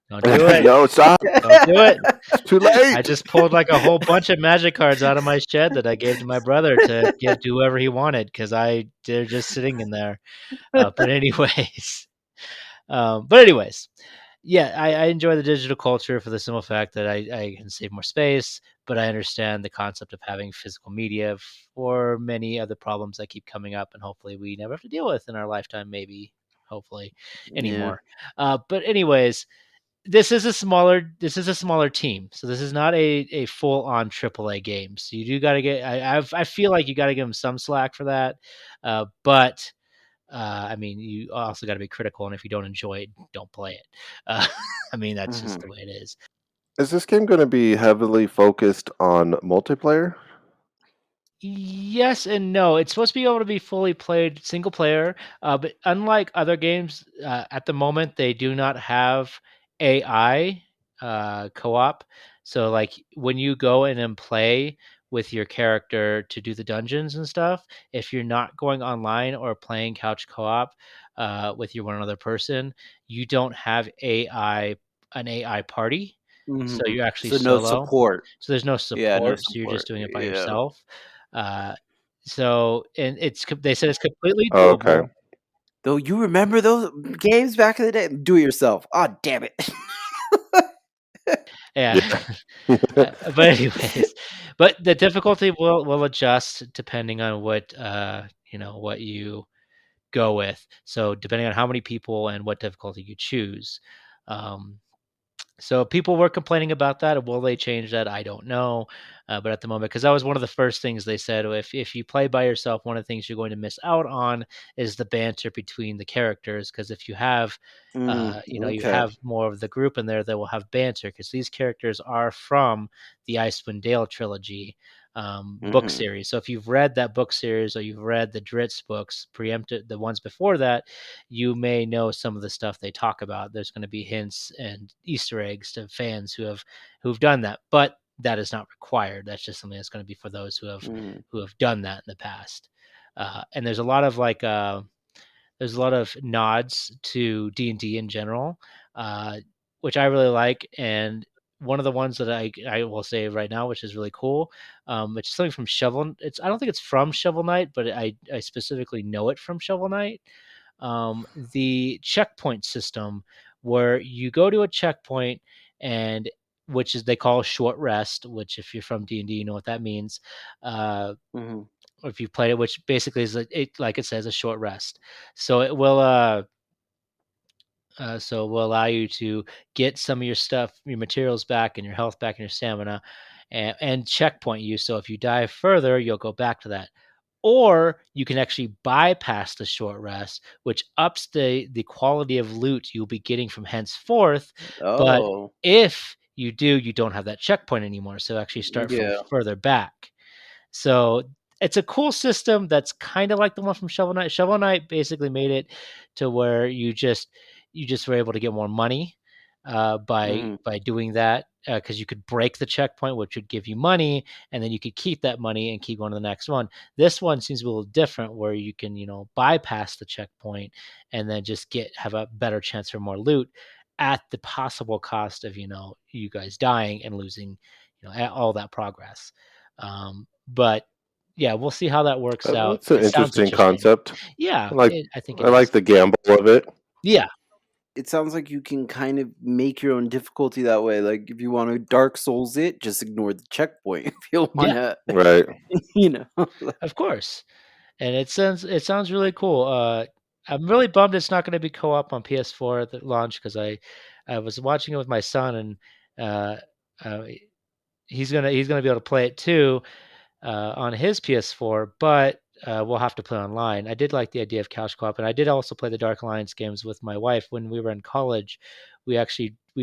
Don't do it. No, stop! Don't do it. It's too I late. just pulled like a whole bunch of magic cards out of my shed that I gave to my brother to give to whoever he wanted because they're just sitting in there. But anyways, but anyways, yeah, I enjoy the digital culture for the simple fact that I can save more space, but I understand the concept of having physical media for many other problems that keep coming up, and hopefully we never have to deal with in our lifetime, maybe, hopefully, Yeah. anymore. But anyways, this is a smaller team, so this is not a full on AAA game. So you do got to get. I feel like you got to give them some slack for that, but I mean, you also got to be critical, and if you don't enjoy it, don't play it. Uh, I mean, that's just Mhm. the way it is. Is this game going to be heavily focused on multiplayer? Yes and no. It's supposed to be able to be fully played single player, but unlike other games, at the moment they do not have AI co-op. So, like when you go in and play with your character to do the dungeons and stuff, if you're not going online or playing couch co-op with your one other person, you don't have an AI party. So Mhm. you're actually So no solo. support. So there's no Yeah, no support. So you're just support. doing it by Yeah. yourself. Uh, so and they said it's completely Oh, okay. doable. Though you remember those games back in the day? Do it yourself. Oh, damn it. Yeah. Yeah. But anyways, but the difficulty will adjust depending on what you go with. So depending on how many people and what difficulty you choose. Um, So people were complaining about that. Will they change that? I don't know. But at the moment, because that was one of the first things they said, if you play by yourself, one of the things you're going to miss out on is the banter between the characters. Because if you have, you Okay. have more of the group in there that will have banter. Because these characters are from the Icewind Dale trilogy book Mhm. series. So if you've read that book series or you've read the Dritz books, preempted the ones before that, you may know some of the stuff they talk about. There's going to be hints and Easter eggs to fans who've done that, but that is not required. That's just something that's going to be for those Mhm. who have done that in the past. And there's a lot of there's a lot of nods to D&D in general, uh, which I really like. And one of the ones that I will say right now, which is really cool, it's something from Shovel. I don't think it's from Shovel Knight, but I specifically know it from Shovel Knight. The checkpoint system where you go to a checkpoint and which is they call short rest, which if you're from D&D, you know what that means. Uh, Mhm. or if you've played it, which basically is like it says, a short rest. So it will allow you to get some of your stuff, your materials back, and your health back, and your stamina, and checkpoint you. So if you dive further, you'll go back to that. or you can actually bypass the short rest, which ups the quality of loot you'll be getting from henceforth. But Oh, if you do, you don't have that checkpoint anymore, so actually start from yeah. further back. So it's a cool system that's kind of like the one from Shovel Knight. Shovel Knight basically made it to where you just were able to get more money Mhm. by doing that, because you could break the checkpoint, which would give you money, and then you could keep that money and keep going to the next one. This one seems a little different, where you can bypass the checkpoint and then just have a better chance for more loot at the possible cost of you guys dying and losing all that progress. But yeah, we'll see how that works out. That's an It sounds interesting interesting. concept. Yeah, I think it I like is. the gamble of it. Yeah, It sounds like you can kind of make your own difficulty that way. Like if you want to Dark Souls it, just ignore the checkpoint. If you want yeah, to, Right. you know. of course. And it sounds really cool. I'm really bummed it's not going to be co-op on PS4 at the launch, because I was watching it with my son, and uh, uh, he's gonna be able to play it too on his PS4, but we'll have to play online. I did like the idea of couch co-op, and I did also play the Dark Alliance games with my wife when we were in college. We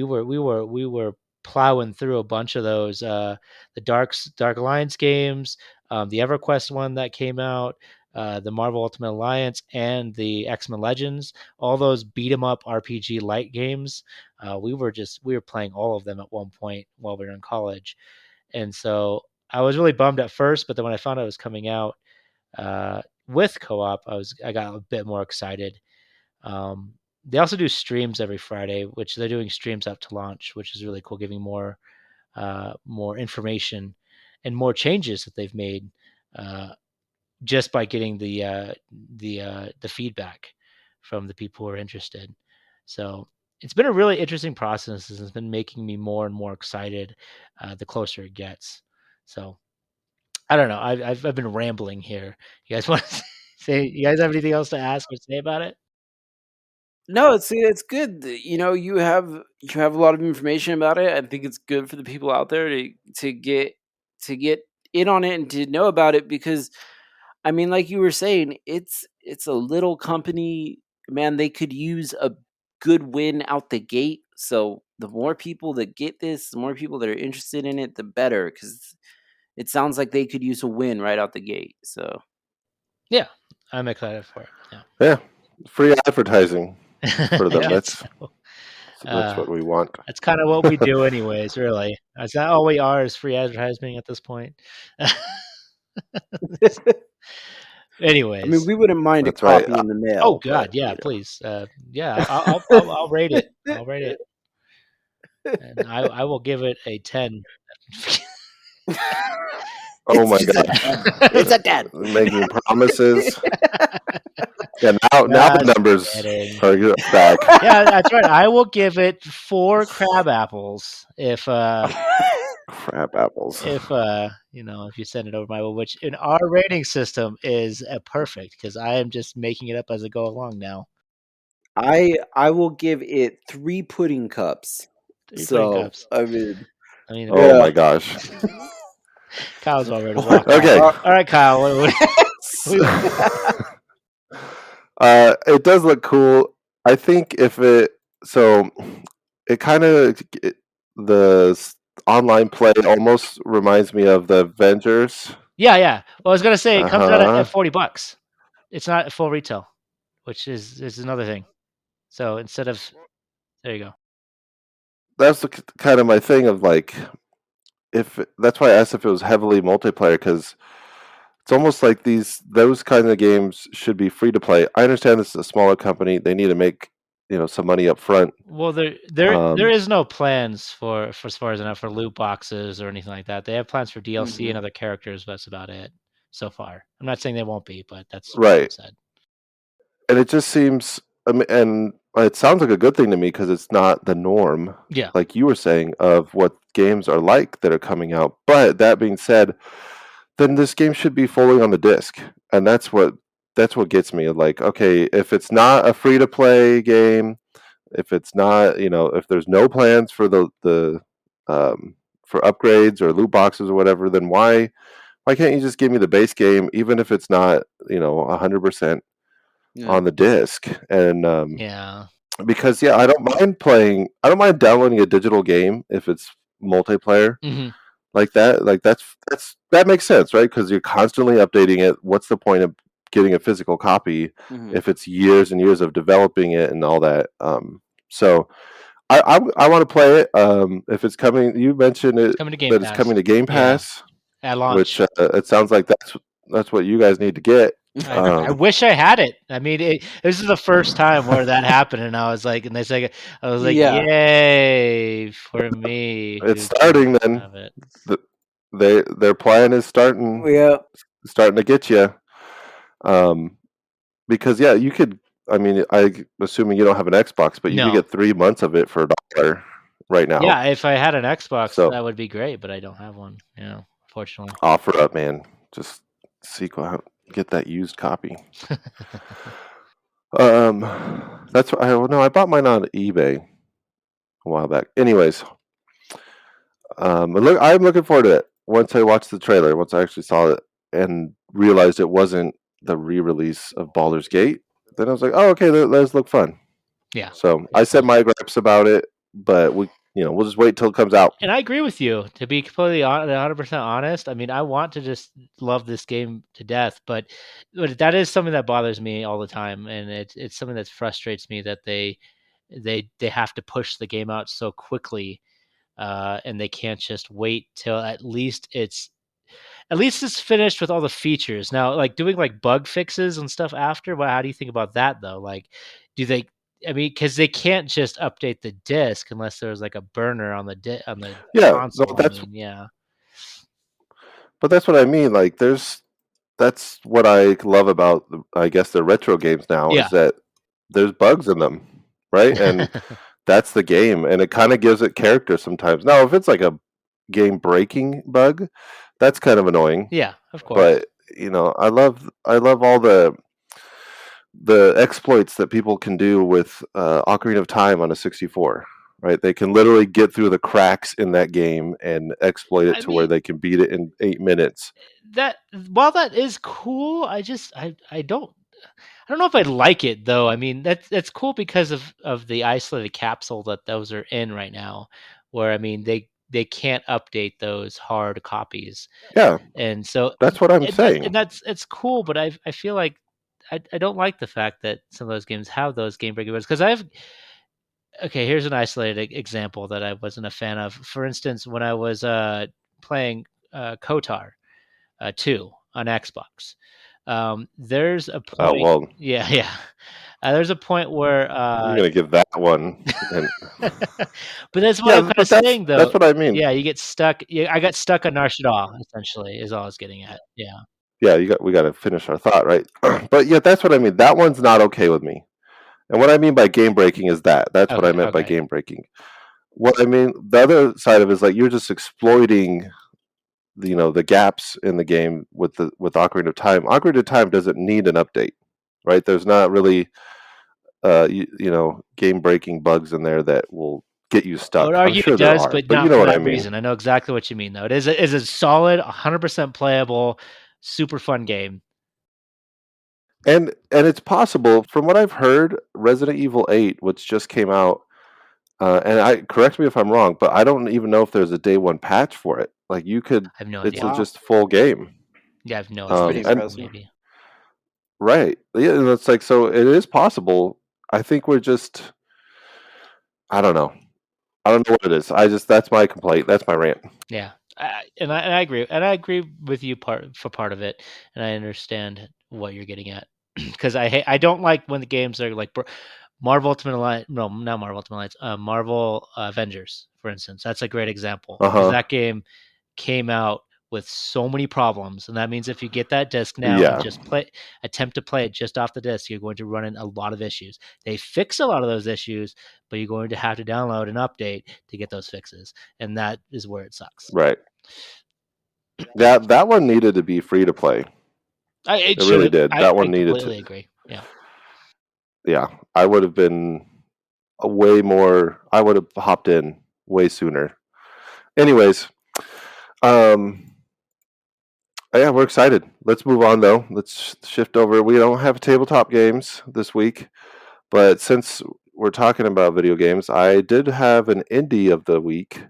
were plowing through a bunch of those, the Dark Alliance games, the EverQuest one that came out, the Marvel Ultimate Alliance, and the X-Men Legends. All those beat 'em up RPG light games. We were playing all of them at one point while we were in college, and so I was really bummed at first, but then when I found out it was coming out with co-op, I got a bit more excited. They also do streams every Friday, which they're doing streams up to launch, which is really cool, giving more information and more changes that they've made, uh, just by getting the feedback from the people who are interested. So it's been a really interesting process, and it's been making me more and more excited the closer it gets. So I don't know. I've been rambling here. You guys want to say? You guys have anything else to ask or say about it? No, it's good. You have a lot of information about it. I think it's good for the people out there to get in on it and to know about it because I mean, like you were saying, it's a little company, man, they could use a good win out the gate. So the more people that get this, the more people that are interested in it, the better because it sounds like they could use a win right out the gate. So Yeah, I'm excited for it. Yeah, Yeah. Free advertising for I them. guess That's so. what we want. That's kind of what we do, anyways. Really, is that all we are? Is free advertising at this point? I mean, Anyways, we wouldn't mind a That's right. copy in the oh mail, God, but yeah, you please, yeah, I'll rate it. I'll rate it, know. and I will give it a 10. Oh It's my just a gosh. 10. It's a 10. Making promises. Yeah, now the Just numbers kidding. are back. Yeah, that's right. I will give it 4 crab apples Crab apples. if you send it over my way, which in our rating system is perfect, because I am just making it up as I go along now. I will give it 3 pudding cups. 3 pudding So, cups. I mean, I mean, Oh yeah. my gosh. Kyle's all ready to walk off. Okay. All right, Kyle. It does look cool. I think if it so it kind of the online play almost reminds me of the Avengers. Yeah. Well, I was gonna say it comes out at Uh-huh. $40. It's not at full retail, which is another thing. So there you go. That's kind of my thing of like if that's why I asked if it was heavily multiplayer because it's almost like those kind of games should be free to play. I understand this is a smaller company; they need to make some money up front. Well, there Um, is no plans for as far as I know, for loot boxes or anything like that. They have plans for DLC and Mhm. other characters, but that's about it so far. I'm not saying they won't be, but that's what they've right, said. and it just seems, and it sounds like a good thing to me because it's not the norm, Yeah. like you were saying, of what games are like that are coming out. But that being said, then this game should be fully on the disc, and that's what gets me. Like, okay, if it's not a free to play game, if it's not, if there's no plans for the um, for upgrades or loot boxes or whatever, then why Why can't you just give me the base game, even if it's not 100% Yeah. on the disc? And Yeah. because I don't mind playing. I don't mind downloading a digital game if it's multiplayer Mhm. like that. Like that makes sense, right? Because you're constantly updating it. What's the point of getting a physical copy Mhm. if it's years and years of developing it and all that? So I want to play it. If it's coming, you mentioned it Coming to Game that it's Pass. coming to Game Yeah. Pass, At launch. which it sounds like that's what you guys need to get. I wish I had it. I mean, this is the first time where that happened, and I was like, and they say, I was like, Yeah. yay for me. It's who starting didn't then. have it. Their plan is starting Yeah. to get you. Because you could. I mean, I'm assuming you don't have an Xbox, but you could No. get 3 months of it for $1 right now. Yeah, if I had an Xbox, So that would be great, but I don't have one. Yeah, fortunately. offer up, man. Just get that used copy. That's what I bought mine on eBay a while back. Anyways, I'm looking forward to it. Once I watched the trailer, once I actually saw it and realized it wasn't the re-release of Baldur's Gate, then I was like, oh, okay, that does look fun. Yeah. So I said my gripes about it, but we'll just wait till it comes out. And I agree with you. To be completely 100% honest, I mean, I want to just love this game to death, but that is something that bothers me all the time, and it's something that frustrates me that they have to push the game out so quickly, and they can't just wait till at least it's finished with all the features. Now, like doing like bug fixes and stuff after. Well, how do you think about that though? Like, do they? I mean, because they can't just update the disc unless there's like a burner on the Yeah, no, console. I mean, yeah, but that's what I mean. Like, that's what I love about I guess the retro games now yeah. is that there's bugs in them, right? And that's the game, and it kind of gives it character sometimes. Now, if it's like a game breaking bug, that's kind of annoying. Yeah, of course. But I love all the exploits that people can do with Ocarina of Time on a 64. Right, they can literally get through the cracks in that game and exploit it I to where mean, they can beat it in 8 minutes. that while that is cool, I don't know if I like it though. I mean, that's cool because of the isolated capsule that those are in right now, where I mean they can't update those hard copies, Yeah, and so that's what I'm saying. it's cool. But I feel like I don't like the fact that some of those games have those game breaking bugs because okay, here's an isolated example that I wasn't a fan of. For instance, when I was playing KOTOR 2 on Xbox, there's a Oh point. well, Yeah, yeah. There's a point where, you're gonna give that one. And but that's what I'm kind of saying, though. that's what I mean. Yeah, you get stuck. Yeah, I got stuck on Nar Shaddaa, essentially, is all I was getting at. Yeah. Yeah, we got to finish our thought, right? But yeah, that's what I mean. That one's not okay with me. And what I mean by game breaking is that. That's what I Okay. meant by Okay. game breaking. What I mean, the other side of it is like you're just exploiting the gaps in the game with Ocarina of Time. Ocarina of Time doesn't need an update, right? There's not really game breaking bugs in there that will get you I stuck. would I'm argue sure it there does, are, but but you not know for what I that mean. reason. I know exactly what you mean, though. It is a solid, 100% playable, super fun game. And it's possible, from what I've heard, Resident Evil 8, which just came out, and correct me if I'm wrong, but I don't even know if there's a day one patch for it. Like you could, I have no it's idea. Wow. just full game. Yeah, I have no That's idea. pretty Something impressive. maybe. Right. Yeah, and it's like, so it is possible. I think we're just, I don't know. I don't know what it is. That's my complaint. That's my rant. Yeah, and I agree, and I agree with you part of it, and I understand what you're getting at because I don't like when the games are like Marvel Ultimate Alliance. No, not Marvel Ultimate Alliance. Marvel Avengers, for instance. That's a great example because that game came out with so many problems, and that means if you get that disc now and Yeah. just attempt to play it just off the disc, you're going to run into a lot of issues. They fix a lot of those issues, but you're going to have to download an update to get those fixes, and that is where it sucks. Right. That one needed to be free to play. It really did. I That one needed completely to. agree. Yeah. Yeah, I would have been way more. I would have hopped in way sooner. Anyways, Yeah, we're excited. Let's move on though. Let's shift over. We don't have tabletop games this week, but since we're talking about video games, I did have an indie of the week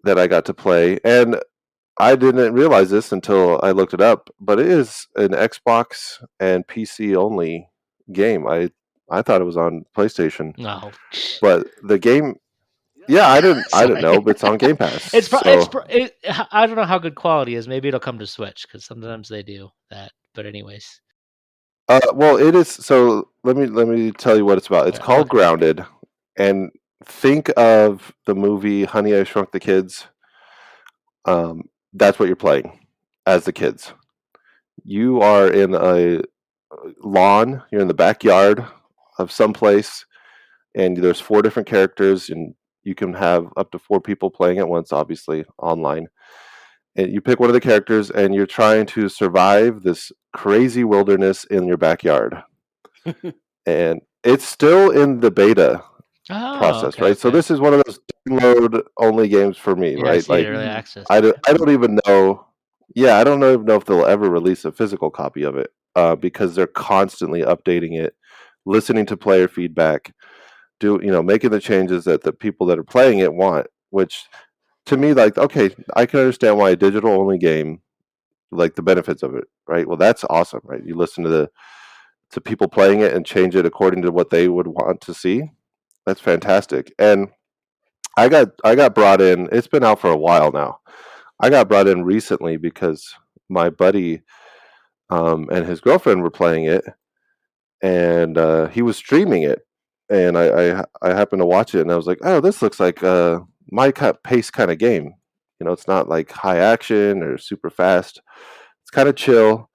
that I got to play, and I didn't realize this until I looked it up, but it is an Xbox and PC only game. I thought it was on PlayStation, No. but the game, yeah, I didn't Sorry. know, but it's on Game Pass. I don't know how good quality is. Maybe it'll come to Switch because sometimes they do that. But anyways, Well, it is. So let me tell you what it's about. It's called Okay. Grounded, and think of the movie Honey, I Shrunk the Kids. That's what you're playing as the kids. You are in a lawn. You're in the backyard of some place, and there's 4 different characters, and you can have up to 4 people playing at once, obviously online. And you pick one of the characters, and you're trying to survive this crazy wilderness in your backyard. And it's still in the beta process, okay, right? So okay. this is one of those download only games for me, Yeah, I right? see it, Like early Mhm. access. I don't even know. Yeah, I don't even know if they'll ever release a physical copy of it because they're constantly updating it, listening to player feedback, making the changes that the people that are playing it want. Which to me, like, okay, I can understand why a digital only game, like the benefits of it, right? Well, that's awesome, right? You listen to people playing it and change it according to what they would want to see. That's fantastic. And I got brought in. It's been out for a while now. I got brought in recently because my buddy and his girlfriend were playing it, and he was streaming it, and I happened to watch it, and I was like, oh, this looks like my pace kind of game. It's not like high action or super fast. It's kind of chill.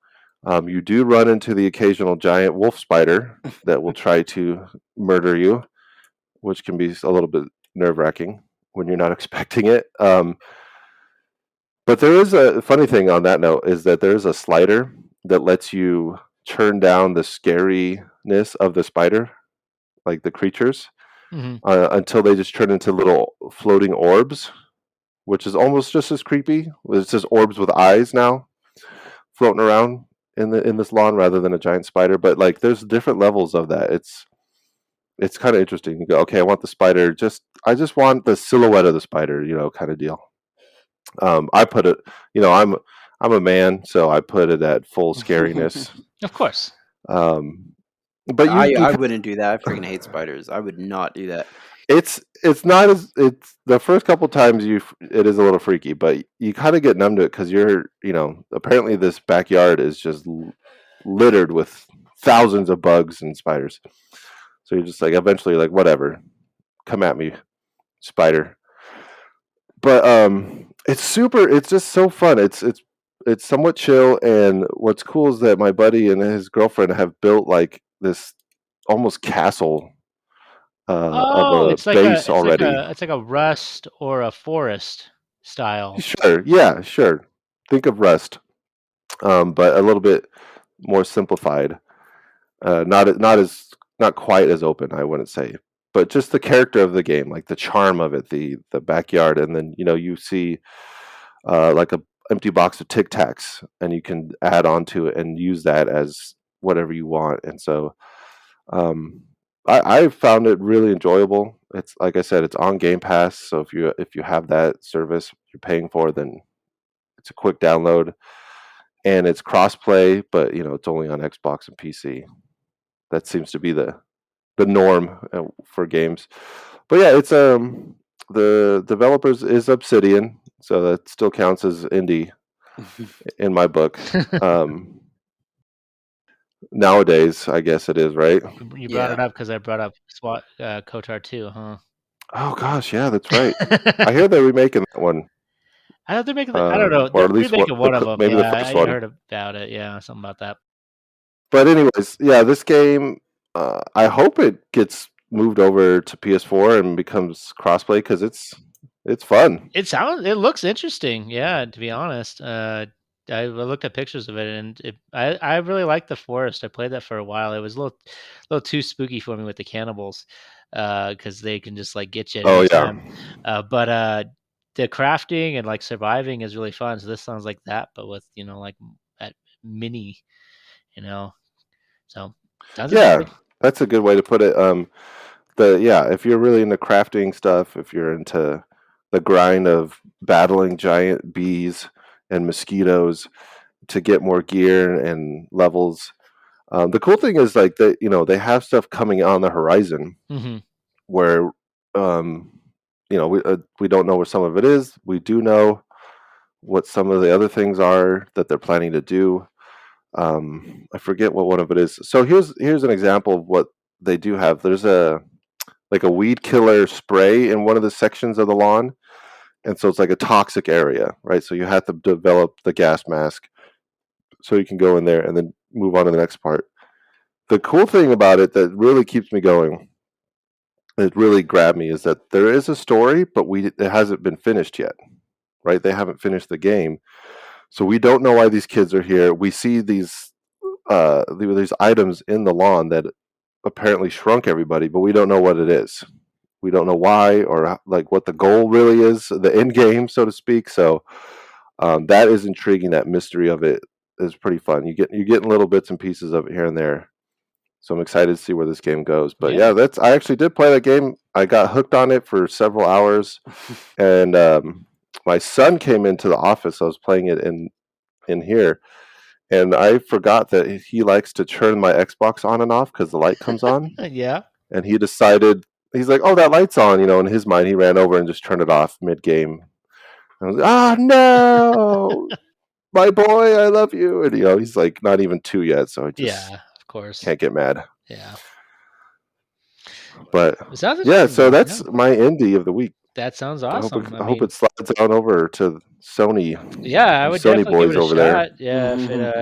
You do run into the occasional giant wolf spider that will try to murder you, which can be a little bit nerve wracking when you're not expecting it. But there is a funny thing on that note is that there is a slider that lets you turn down the scariness of the spider, like the creatures, Hmm. until they just turn into little floating orbs, which is almost just as creepy. It's just orbs with eyes now floating around in this lawn rather than a giant spider. But like, there's different levels of that. It's kind of interesting. You go, okay, I want the spider. I just want the silhouette of the spider, kind of deal. I put it, I'm a man, so I put it at full scariness. Of course. But I wouldn't do that. I freaking hate spiders. I would not do that. it's not as it's the first couple times it is a little freaky, but you kind of get numb to it because apparently this backyard is just littered with thousands of bugs and spiders. So you're just like eventually like whatever, come at me, spider. But it's just so fun. It's somewhat chill, and what's cool is that my buddy and his girlfriend have built like this almost castle of Oh, a base already. it's like a Rust or a Forest style. Sure, yeah, sure. Think of Rust, but a little bit more simplified. Not quite as open, I wouldn't say, but just the character of the game, like the charm of it, the backyard, and then you see like a empty box of Tic Tacs, and you can add on to it and use that as whatever you want. And so um, I found it really enjoyable. It's like I said, it's on Game Pass, so if you have that service you're paying for, then it's a quick download, and it's crossplay, but it's only on Xbox and PC. That seems to be the norm for games. But yeah, it's the developers is Obsidian, so that still counts as indie in my book. Nowadays, I guess it is, right? You brought Yeah. it up because I brought up SWAT KOTOR 2, huh? Oh gosh, yeah, that's right. I hear they're remaking that one, I know they're making. I don't know. or They're at least remaking one of them. maybe the Yeah, first I one. heard about it. Yeah, something about that. But anyways, yeah, this game, I hope it gets moved over to PS4 and becomes crossplay because it's fun. It looks interesting. Yeah, to be honest, I looked at pictures of it, and I really like the Forest. I played that for a while. It was a little too spooky for me with the cannibals, because they can just like get you at Oh any yeah, time. But the crafting and like surviving is really fun. So this sounds like that, but with like at mini, you know. So sounds Yeah, interesting. that's a good way to put it. If you're really into crafting stuff, if you're into the grind of battling giant bees and mosquitoes to get more gear and levels, the cool thing is like that they have stuff coming on the horizon Hmm. where we don't know what some of it is. We do know what some of the other things are that they're planning to do. I forget what one of it is. So here's an example of what they do have. There's a weed killer spray in one of the sections of the lawn, and so it's like a toxic area, right? So you have to develop the gas mask so you can go in there and then move on to the next part. The cool thing about it that really keeps me going, it really grabbed me, is that there is a story, but it hasn't been finished yet, right? They haven't finished the game, so we don't know why these kids are here. We see these items in the lawn that apparently shrunk everybody, but we don't know what it is. We don't know why or like what the goal really is, the end game, so to speak. So that is intriguing. That mystery of it is pretty fun. You're getting little bits and pieces of it here and there. So I'm excited to see where this game goes. But Yeah. I actually did play that game. I got hooked on it for several hours, and my son came into the office. I was playing it in here, and I forgot that he likes to turn my Xbox on and off because the light comes on. Yeah. And he decided, he's like, "Oh, that light's on." In his mind, he ran over and just turned it off mid game. I was like, "Ah, no, my boy, I love you." And he's like not even 2 yet, so I just Yeah. Of course. can't get mad. Yeah. But It sounds yeah, interesting, so though. that's Yeah. my indie of the week. That sounds I hope awesome. I hope it slides on over to Sony. Yeah, I You would Sony definitely give boys it a over there. shot. Yeah,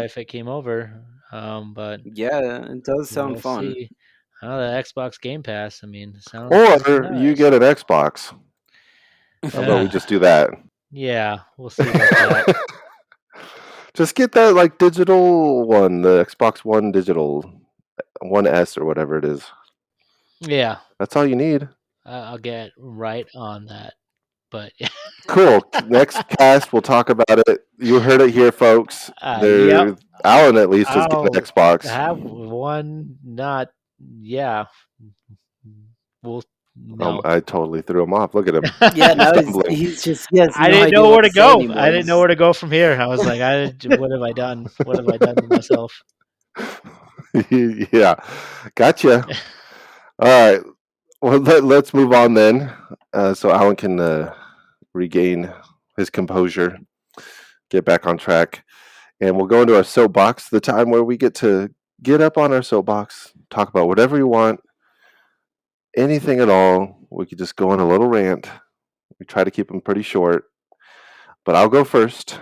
if it came over. But Yeah, it does sound we'll fun. see. Oh, the Xbox Game Pass. I mean, sounds Or you nice. get an Xbox. How about we just do that? Yeah, we'll see about that. Just get that like digital one, the Xbox One digital, One S or whatever it is. Yeah, That's all you need. I'll get right on that. But Cool. Next cast, we'll talk about it. You heard it here, folks. yep, Alan at least is getting an I'll Xbox. have one. Not yeah. We'll no. I totally threw him off. Look at him. Yeah, now stumbling. he's just he has I no didn't idea know what where to to say go. anymore. I didn't know where to go from here. I was like, what have I done? What have I done to myself? Yeah, gotcha. All right. Well, let's move on then, so Alan can regain his composure, get back on track, and we'll go into our soapbox, the time where we get to get up on our soapbox, talk about whatever we want, anything at all. We could just go on a little rant. We try to keep them pretty short, but I'll go first,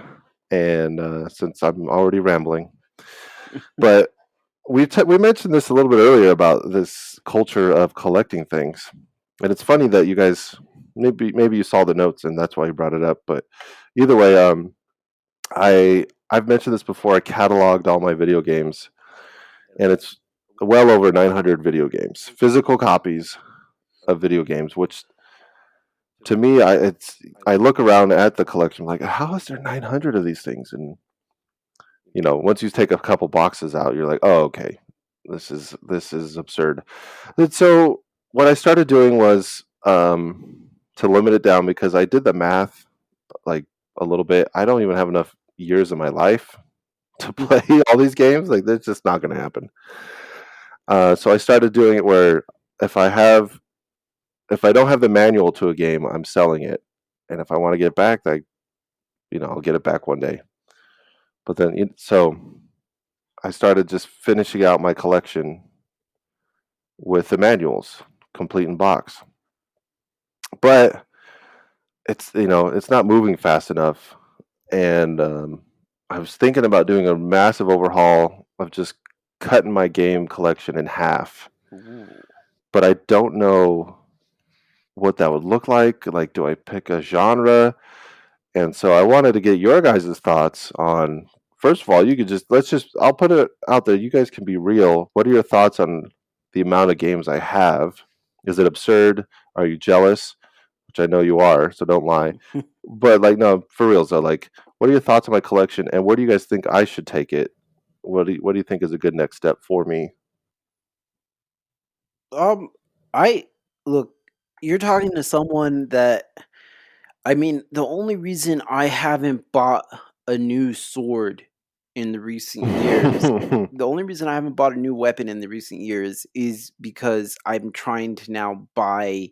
and since I'm already rambling, but we mentioned this a little bit earlier about this culture of collecting things, and it's funny that you guys maybe you saw the notes and that's why you brought it up. But either way, I've mentioned this before. I cataloged all my video games, and it's well over 900 video games, physical copies of video games. Which to me, I look around at the collection like, how is there 900 of these things? And once you take a couple boxes out, you're like, oh, okay, this is absurd. And so what I started doing was to limit it down, because I did the math like a little bit. I don't even have enough years of my life to play all these games. Like, that's just not going to happen. So I started doing it where if I don't have the manual to a game, I'm selling it, and if I want to get it back, I'll get it back one day. But then, so I started just finishing out my collection with the manuals, complete in box. But it's not moving fast enough, and I was thinking about doing a massive overhaul of just cutting my game collection in half. Ooh. But I don't know what that would look like. Like, do I pick a genre? And so I wanted to get your guys' thoughts on. First of all, I'll put it out there. You guys can be real. What are your thoughts on the amount of games I have? Is it absurd? Are you jealous? which I know you are, so don't lie. But like, no, for real though, like, what are your thoughts on my collection, and where do you guys think I should take it? What do you think is a good next step for me? I look. You're talking to someone that. I mean, the only reason I haven't bought a new sword in the recent years, the only reason I haven't bought a new weapon in the recent years is because I'm trying to now buy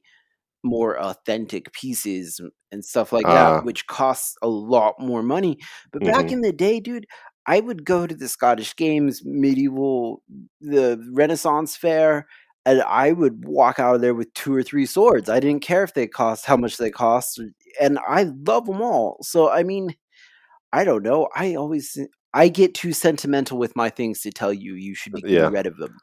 more authentic pieces and stuff like that, Ah, which costs a lot more money. But back mm-hmm. in the day, dude, I would go to the Scottish Games, medieval, the Renaissance Fair, and I would walk out of there with 2 or 3 swords. I didn't care if they cost how much they cost, and I love them all. So, I mean, I don't know. I get too sentimental with my things to tell you you should be getting Yeah. rid of them.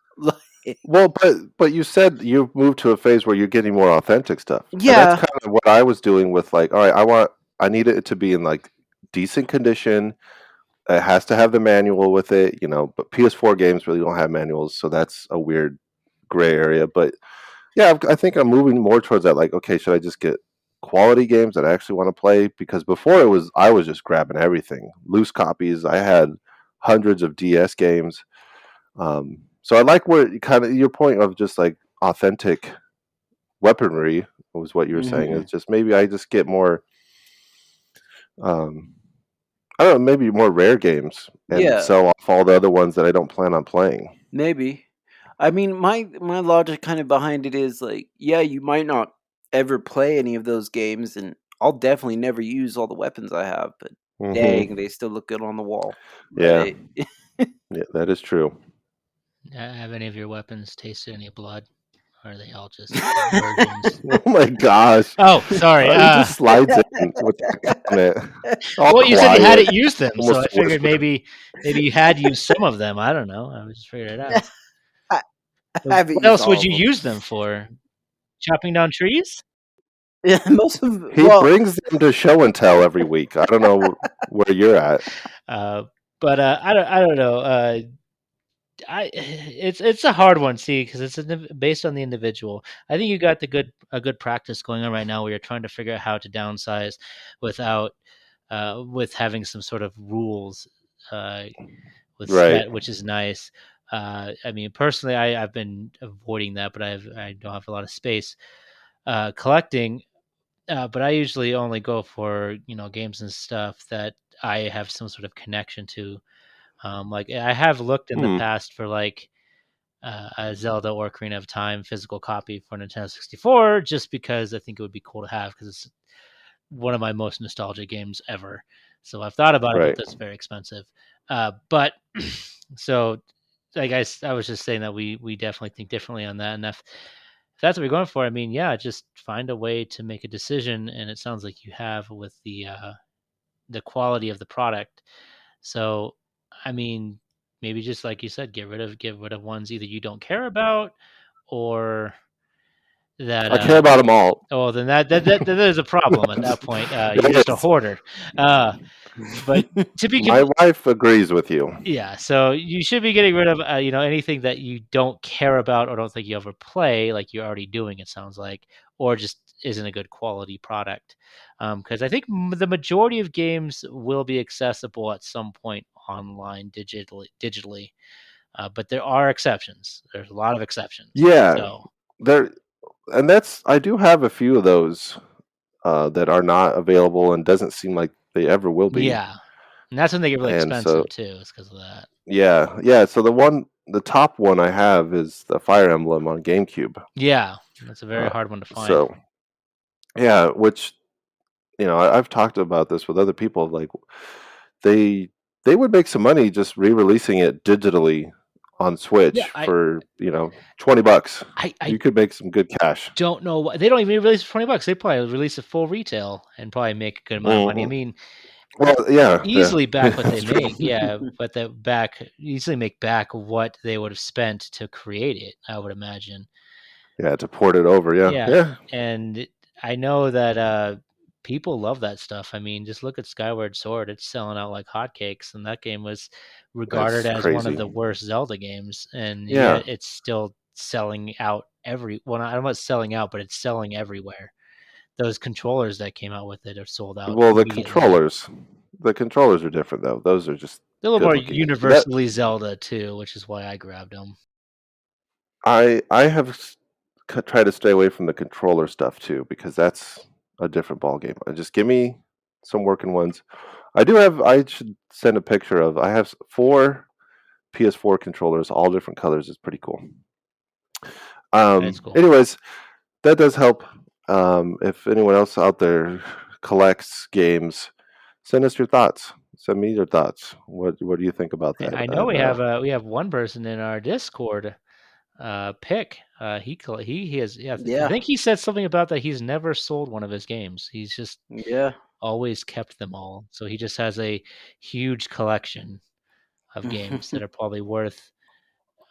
Well, but you said you've moved to a phase where you're getting more authentic stuff, and that's Yeah. kind of what I was doing with like, all right, I need it to be in like decent condition. It has to have the manual with it, you know. But PS4 games really don't have manuals, so that's a weird gray area. But yeah, I think I'm moving more towards that. Like, okay, should I just get quality games that I actually want to play? Because before I was just grabbing everything, loose copies. I had hundreds of DS games. So I like where kind of your point of just like authentic weaponry was what you were saying. Mhm. It's just maybe I just get more, um, I don't know, maybe more rare games and Yeah. sell off all the other ones that I don't plan on playing. Maybe. I mean, my logic kind of behind it is like, yeah, you might not ever play any of those games, and I'll definitely never use all the weapons I have, but dang, Hmm. they still look good on the wall, Yeah, right? yeah, that is true. Have any of your weapons tasted any blood? Or are they all just virgins? Oh my gosh. Oh, sorry. He just slides in with that comment. All Well, you said you quiet. hadn't used them, so Almost I a figured whisper. maybe you had used some of them. I don't know. I was just figured it out. I So haven't what used else would all you of them. use them for? Chopping down trees? Yeah, most of He brings them to show and tell every week. I don't know where you're at. Uh, but I don't know. It's a hard one, see, because it's based on the individual. I think you got a good practice going on right now, where you're trying to figure out how to downsize without with having some sort of rules uh, with Right. set, which is nice. I mean, personally, I've been avoiding that, but I don't have a lot of space collecting. But I usually only go for games and stuff that I have some sort of connection to. Like I have looked in the Hmm. past for like a Zelda or Ocarina of Time physical copy for Nintendo 64, just because I think it would be cool to have, because it's one of my most nostalgic games ever. So I've thought about it, but Right. that's very expensive. But so I was just saying that we definitely think differently on that, and if that's what we're going for, I mean, yeah, just find a way to make a decision, and it sounds like you have with the quality of the product. So, I mean, maybe just like you said, get rid of ones either you don't care about, or that I care about them all. oh, then that is a problem at that point. You're just a Yes. hoarder. Uh, but to be My wife agrees with you. yeah, so you should be getting rid of anything that you don't care about or don't think you ever play, like you're already doing. It sounds like, or just isn't a good quality product. Because I think the majority of games will be accessible at some point online digitally. But there are exceptions. There's a lot of exceptions. Yeah. So There and that's I do have a few of those that are not available and doesn't seem like they ever will be. yeah, and that's when they get really And so expensive too. Is because of that. yeah, yeah. So the top one I have is the Fire Emblem on GameCube. Yeah, that's a very Uh, hard one to find. so yeah, which I've talked about this with other people. Like they they would make some money just re-releasing it digitally on Yeah, Switch for $20. I You could make some good cash. don't know why they don't even release for $20. They probably release a full retail and probably make a good amount of money. I Hmm. mean, Well, yeah, yeah, easily back what they that's true. make. Yeah, but the back easily make back what they would have spent to create it, I would imagine. Yeah, to port it over. Yeah, Yeah, yeah, and I know that people love that stuff. I mean, just look at Skyward Sword; it's selling out like hotcakes, and that game was regarded that's as one of crazy. the worst Zelda games, and Yeah, yet it's still selling out every. Well, I don't know about selling out, but it's selling everywhere. those controllers that came out with it are sold out. Well, the immediately. controllers are different though. Those are just They're a little good more looking. universally Zelda too, which is why I grabbed them. I have tried to stay away from the controller stuff too because that's a different ball game. Just give me some working ones. I should send a picture of. I have 4 PS4 controllers, all different colors. It's pretty cool. That's cool. Anyways, that does help. If anyone else out there collects games, send us your thoughts. Send me your thoughts. What do you think about that? I know we have one person in our Discord. Pick. He has. Yeah, Yeah. I think he said something about that. He's never sold one of his games. He's just Yeah. always kept them all. So he just has a huge collection of games that are probably worth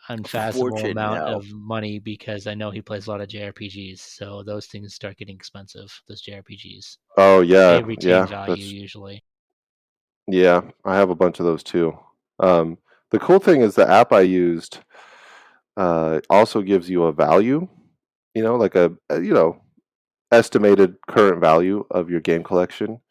unfathomable Fortune amount now. of money because I know he plays a lot of JRPGs. So those things start getting expensive. Those JRPGs. Oh yeah, They retain value that's usually. yeah. I have a bunch of those too. The cool thing is the app I used also gives you a value. You know, like a estimated current value of your game collection.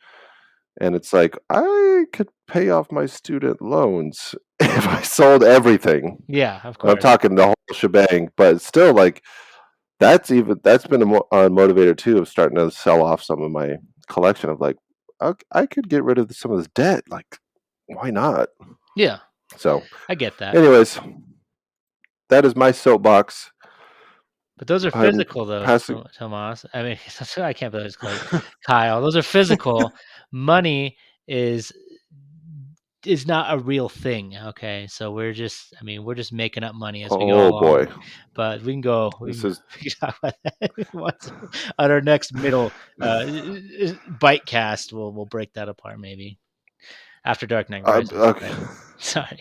And it's like, I could pay off my student loans if I sold everything. Yeah, of I'm course. talking the whole shebang, but still, like, that's been a motivator too of starting to sell off some of my collection of like, I could get rid of some of this debt. Like, why not? Yeah, So, I get that. anyways, that is my soapbox. But those are I'm physical, though, passing. Tomas. I mean, I can't believe it's called Kyle. Those are physical. Money is not a real thing. Okay, so we're just making up money as we go Oh along. boy, But we can go. We this can, is we can talk about that on our next middle bite cast. We'll break that apart maybe after Dark Knight Rises. okay. Right? Sorry.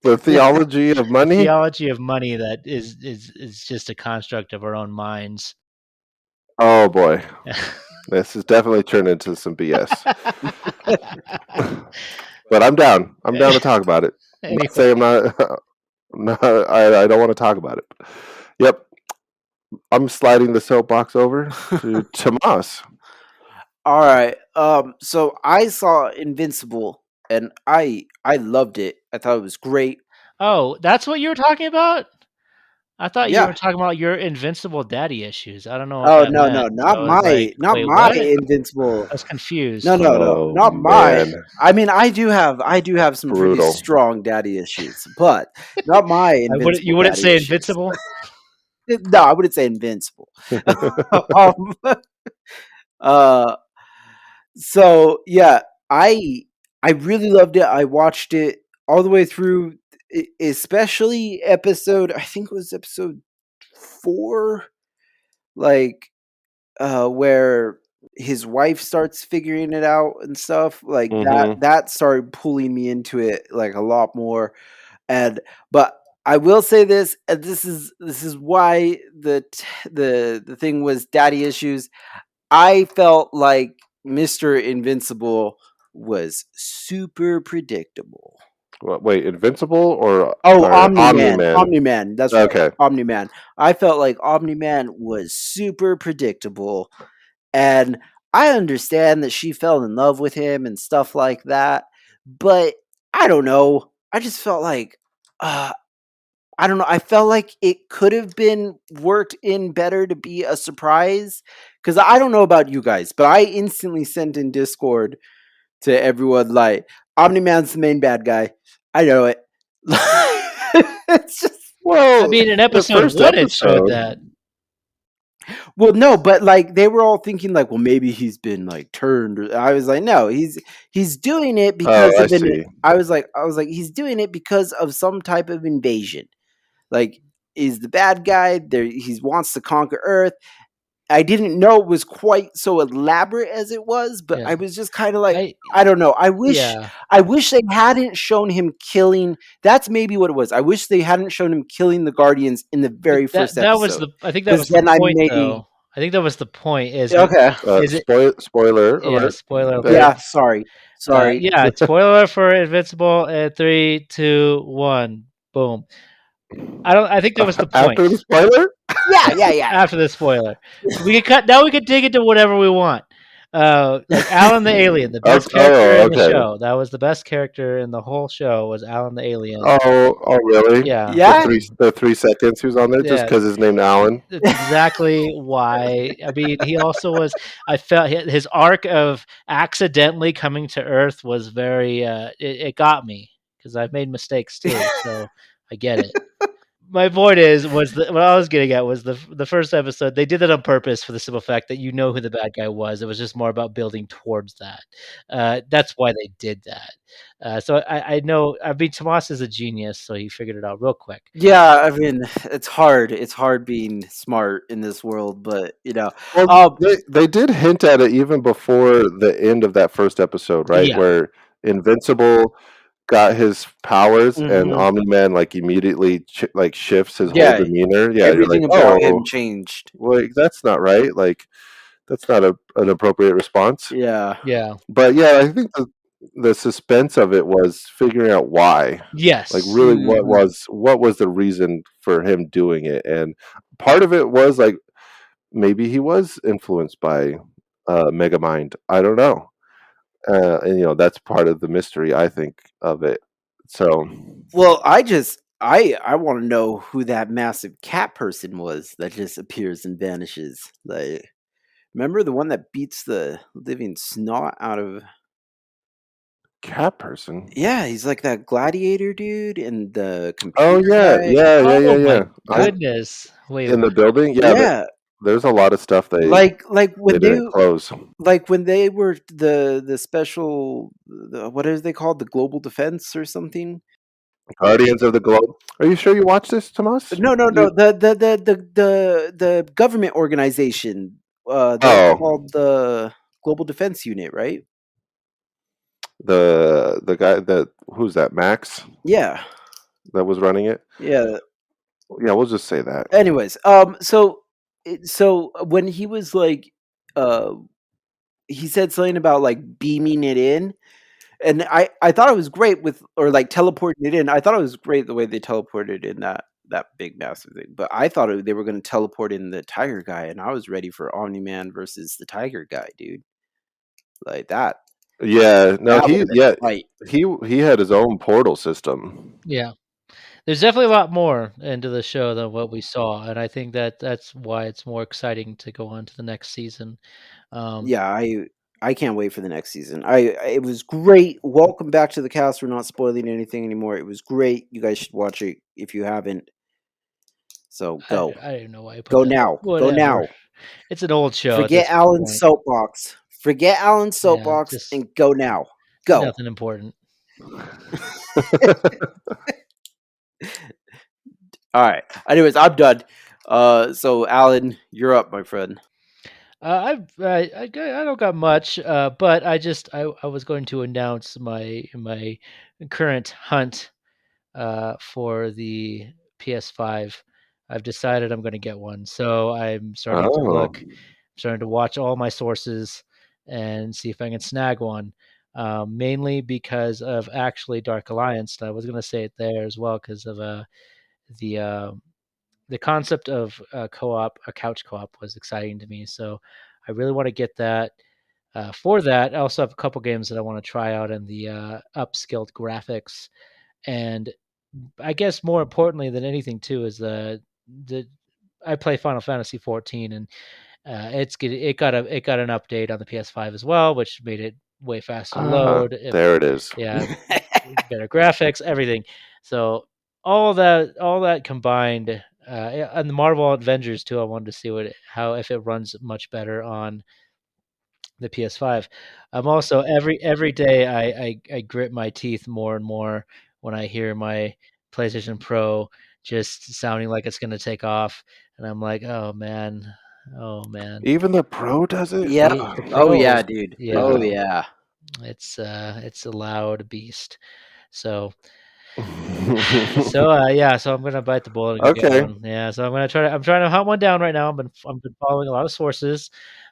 The theology of money. Theology of money that is just a construct of our own minds. Oh boy, this has definitely turned into some BS. But I'm down. I'm down to talk about it. Anyway. Say I'm not. I don't want to talk about it. Yep, I'm sliding the soapbox over to Tomas. All right. So I saw Invincible and I loved it. I thought it was great. Oh, that's what you were talking about? I thought you Yeah. were talking about your invincible daddy issues. I don't know what Oh that no, meant. not I was my like, not wait, my what? Invincible. I was confused. No, Oh, not mine. man. I mean, I do have some Brutal. pretty strong daddy issues, but not my Invincible. You wouldn't daddy say issues. invincible? No, I wouldn't say Invincible. So yeah, I really loved it. I watched it all the way through, especially episode. I think it was episode 4, like where his wife starts figuring it out and stuff like Mhm. that started pulling me into it like a lot more. But I will say this, and this is why the thing was daddy issues. I felt like Mr. Invincible was super predictable. Wait, Invincible or Omni-Man. Omni-Man? Omni-Man. That's right. Okay. Omni-Man. I felt like Omni-Man was super predictable. And I understand that she fell in love with him and stuff like that. But I don't know. I just felt like, I don't know. I felt like it could have been worked in better to be a surprise. Because I don't know about you guys, but I instantly sent in Discord to everyone like, Omni-Man's the main bad guy. I know it. It's just, Well, I mean, in the episode first 1, it showed episode. that. well, no, but like they were all thinking like, well, maybe he's been like turned. I was like, no, he's doing it because Oh, I of an. see. I was like, he's doing it because of some type of invasion. Like, he's the bad guy. There, he wants to conquer Earth. I didn't know it was quite so elaborate as it was, but Yeah. I was just kind of like, I don't know. I wish they hadn't shown him killing. That's maybe what it was. I wish they hadn't shown him killing the Guardians in the very first episode. That was I think that was the point, though. I think that was the point. Okay. Spoiler Yeah, alert. spoiler alert. Yeah, sorry. Yeah, spoiler for Invincible. 3, 2, 1, boom. I think that was the point. After the spoiler? Yeah. After the spoiler, we can cut. Now we can dig into whatever we want. Like Alan the alien, the best character in the okay. show. That was the best character in the whole show. Was Alan the alien? Oh, really? Yeah. Yeah. The 3 seconds he was on there just Yeah. because his name Alan. That's exactly why. I mean, he also was. I felt his arc of accidentally coming to Earth was very. It got me because I've made mistakes too, so I get it. My point what I was getting at was the first episode. They did it on purpose for the simple fact that you know who the bad guy was. It was just more about building towards that. That's why they did that. So I know. I mean, Tomas is a genius, so he figured it out real quick. Yeah, I mean, it's hard. It's hard being smart in this world, but Well, they did hint at it even before the end of that first episode, right? Yeah. Where Invincible got his powers and Mhm. Omni-Man like immediately like shifts his Yeah, whole demeanor. Yeah, everything you're like, about oh, him changed. well, that's not right. Like, that's not an appropriate response. Yeah. Yeah. But yeah, I think the suspense of it was figuring out why. Yes. Like, really, Mhm. what was the reason for him doing it? And part of it was like maybe he was influenced by Megamind. I don't know. And that's part of the mystery, I think, of it. So Well, I want to know who that massive cat person was that just appears and vanishes. Like, remember the one that beats the living snot out of? cat person. Yeah, he's like that gladiator dude and the Oh computer yeah, guy. Oh my yeah. goodness! Wait, In the building, Yeah, there's a lot of stuff they like when they didn't close. like when they were the special what is they called, the global defense or something. Guardians of the Globe. Are you sure you watched this, Tomas? No, the government organization. They're Oh, called the Global Defense Unit, right? the guy who's that? Max Yeah, that was running it. yeah. Yeah, we'll just say that. Anyways, so when he was like, uh, he said something about like beaming it in, and I thought it was great or like teleporting it in. I thought it was great the way they teleported in that big massive thing. But I thought they were going to teleport in the tiger guy, and I was ready for Omni-Man versus the tiger guy, dude. Like that. Yeah, no, That would've been a fight. he had his own portal system. yeah. There's definitely a lot more into the show than what we saw, and I think that's why it's more exciting to go on to the next season. Yeah, I can't wait for the next season. It was great. Welcome back to the cast. We're not spoiling anything anymore. It was great. You guys should watch it if you haven't. So go. I don't know why I put Go that. now. Go now. Whatever. It's an old show. at Forget this Alan's point. soapbox. Forget Alan's soapbox just and go now. Go. Nothing important. All right. Anyways, I'm done. So Alan, you're up, my friend. I don't got much, but I was going to announce my current hunt for the PS5. I've decided I'm going to get one, so I'm starting to look. I'm starting to watch all my sources and see if I can snag one. Mainly because of actually Dark Alliance. I was going to say it there as well because of the concept of co-op, a couch co-op, was exciting to me. So I really want to get that. For that, I also have a couple games that I want to try out in the upscaled graphics, and I guess more importantly than anything too is the I play Final Fantasy 14, and it got an update on the PS5 as well, which made it way faster to load. There it is. Yeah, better graphics, everything. So all that combined, and the Marvel Avengers too. I wanted to see if it runs much better on the PS5. I'm also every day I grit my teeth more and more when I hear my PlayStation Pro just sounding like it's going to take off, and I'm like, oh man. Even the Pro does it. Yeah. The Oh yeah, Pro, dude. yeah. Oh yeah. It's a loud beast. So yeah, so I'm gonna bite the bullet and get Okay. one. Yeah, so I'm trying to hunt one down right now. I've been following a lot of sources,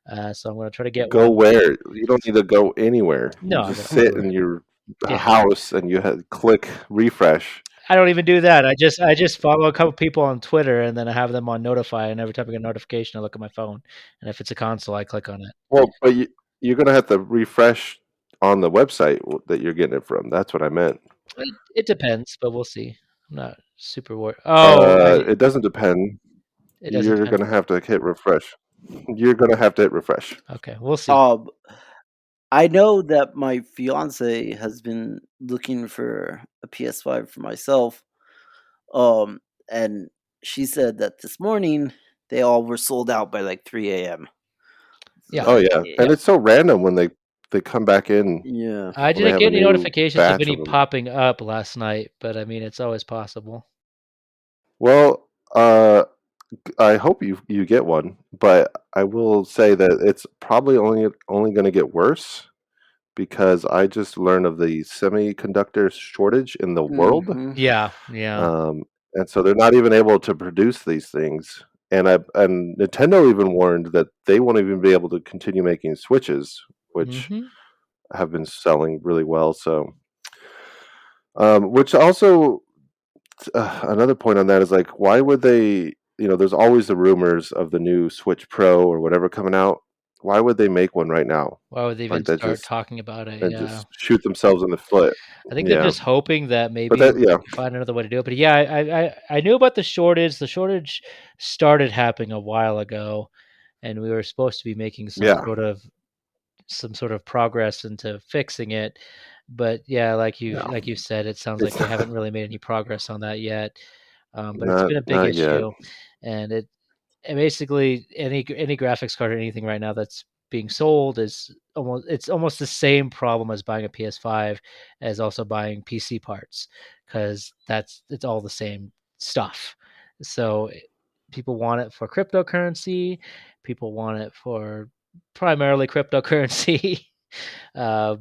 so I'm gonna try to get Go one. where? You don't need to go anywhere. No, you I'm just gonna sit order in it. your Yeah. house and you click refresh. I don't even do that. I just follow a couple people on Twitter, and then I have them on Notify, and every time I get a notification, I look at my phone, and if it's a console, I click on it. Well, but you're gonna have to refresh on the website that you're getting it from. That's what I meant. It depends, but we'll see. I'm not super worried. Oh, It doesn't depend. it doesn't You're depend. gonna have to hit refresh. You're gonna have to hit refresh. Okay, we'll see. I know that my fiance has been looking for a PS5 for myself. And she said that this morning they all were sold out by like 3 a.m. Yeah. Oh yeah, and it's so random when they come back in. Yeah. I when they didn't have get a any new notifications of batch any of 'em. popping up last night, but I mean, it's always possible. Well, I hope you get one, but I will say that it's probably only going to get worse because I just learned of the semiconductor shortage in the world, Mhm. Yeah. and so they're not even able to produce these things. And Nintendo even warned that they won't even be able to continue making Switches, which Mhm. have been selling really well. So, which also another point on that is like, why would they? You know, there's always the rumors of the new Switch Pro or whatever coming out. Why would they make one right now? Why would they even Like that start just talking about it? and Yeah. just shoot themselves in the foot. I think they're Yeah, just hoping that but maybe that we yeah, can find another way to do it. But yeah, I knew about the shortage. The shortage started happening a while ago, and we were supposed to be making yeah, some sort of progress into fixing it. But yeah, no, like you said, it sounds like it's they haven't really made any progress on that yet. But it's not been a big not yet. issue, and and basically any graphics card or anything right now that's being sold is almost the same problem as buying a PS5 as also buying PC parts, because it's all the same stuff. So people want it for cryptocurrency, people want it for primarily cryptocurrency. Yeah,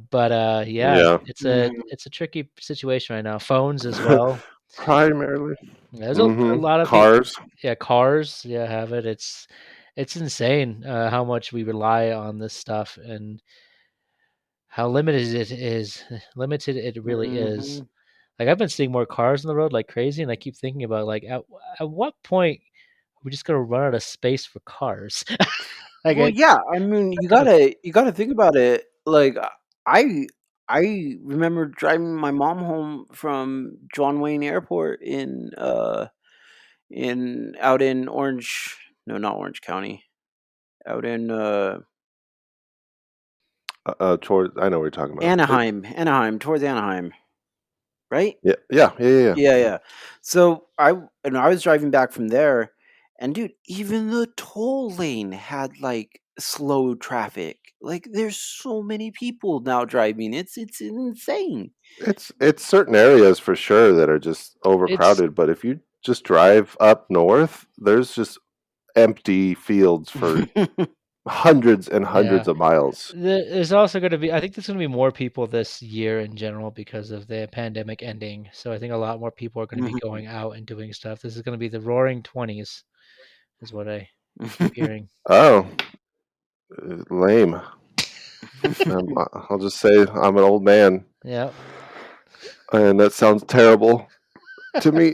Yeah, it's a tricky situation right now. Phones as well. primarily. Yeah, there's a lot of people. Cars. Yeah, cars. Yeah, have it. It's insane how much we rely on this stuff and how limited it is. Limited it really is. Mhm. Like I've been seeing more cars on the road like crazy, and I keep thinking about like at what point are we just gonna run out of space for cars? like Well, I, yeah. I mean, you kind of gotta think about it. Like, I I remember driving my mom home from John Wayne Airport in out in Orange. No, not Orange County. Out in Toward I know what you're talking about. Anaheim, towards Anaheim, right? Yeah. Yeah. So I was driving back from there, and dude, even the toll lane had like slow traffic. Like there's so many people now driving. It's insane. It's certain areas for sure that are just it's overcrowded, but if you just drive up north, there's just empty fields for hundreds and yeah. hundreds of miles. There's also going to be, I think there's going to be more people this year in general because of the pandemic ending. So I think a lot more people are going to be going out and doing stuff. This is going to be the roaring 20s, is what I keep hearing. Oh, lame. I'll just say I'm an old man, Yeah. and that sounds terrible to me.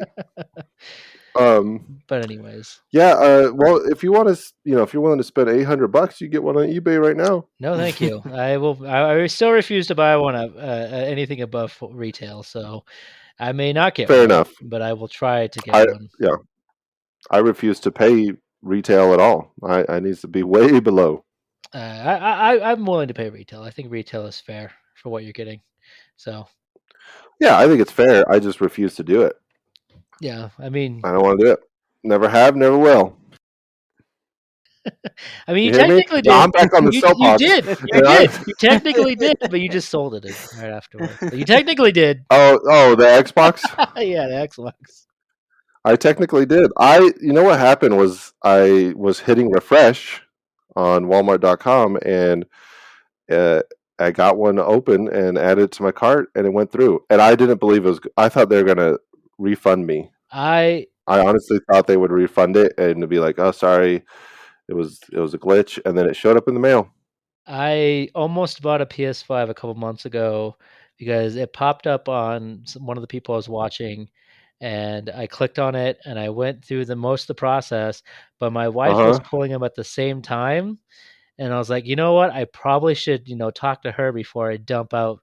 But anyways, Yeah. Well, if you want to, if you're willing to spend $800, you get one on eBay right now. no, thank you. I still refuse to buy one of anything above retail. So I may not get Fair one, enough. but I will try to get I one. Yeah. I refuse to pay retail at all. I needs to be way below. I'm willing to pay retail. I think retail is fair for what you're getting. So Yeah, I think it's fair. I just refuse to do it. yeah, I mean, I don't want to do it. Never have, never will. I mean, You you hear me? technically Now did. I'm back on the You soapbox. did. You technically did, but you just sold it right afterwards. But you technically did. Oh, the Xbox. Yeah, the Xbox. I technically did. You know what happened was I was hitting refresh on Walmart.com and uh, I got one open and added it to my cart and it went through. And I didn't believe it was. I thought they were gonna refund me. I I honestly thought they would refund it and to be like, "Oh, sorry, it was a glitch," and then it showed up in the mail. I almost bought a PS5 a couple months ago because it popped up on one of the people I was watching, and I clicked on it, and I went through most of the process, but my wife was pulling them at the same time, and I was like, you know what? I probably should, talk to her before I dump out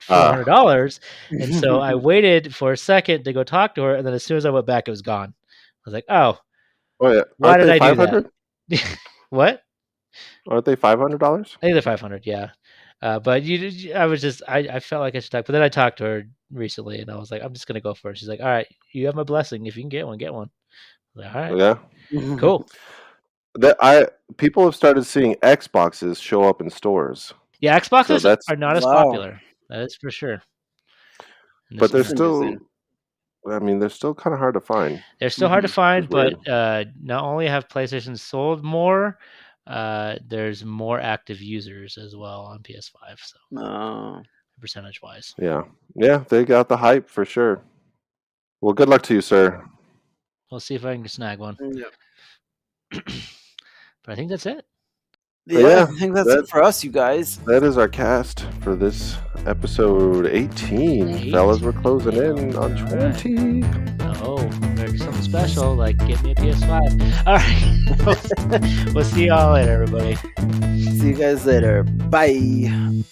$400. And so I waited for a second to go talk to her, and then as soon as I went back, it was gone. I was like, oh, yeah. why did I do 500? that? What? Aren't they $500? I think they're 500, yeah. But I felt like I should talk. But then I talked to her recently, and I was like, I'm just gonna go for it. She's like, all right, you have my blessing. If you can get one, get one. I was like, all right, Yeah. cool. People have started seeing Xboxes show up in stores. Yeah, Xboxes that's- are not as Wow. popular. That is for sure. And But they're That's still, interesting. I mean, they're still kind of hard to find. they're still hard to find, It's but not only have PlayStation sold more, there's more active users as well on PS5. So Oh. percentage wise, Yeah. Yeah, they got the hype for sure. Well, good luck to you, sir. we'll see if I can snag one. Yeah. But I think that's it. Yeah, I think that's it for us, you guys. That is our cast for this episode 18. Fellas, we're closing in on 20. Oh, better do something special, like get me a PS5. All right. We'll see y'all later, everybody. See you guys later. Bye.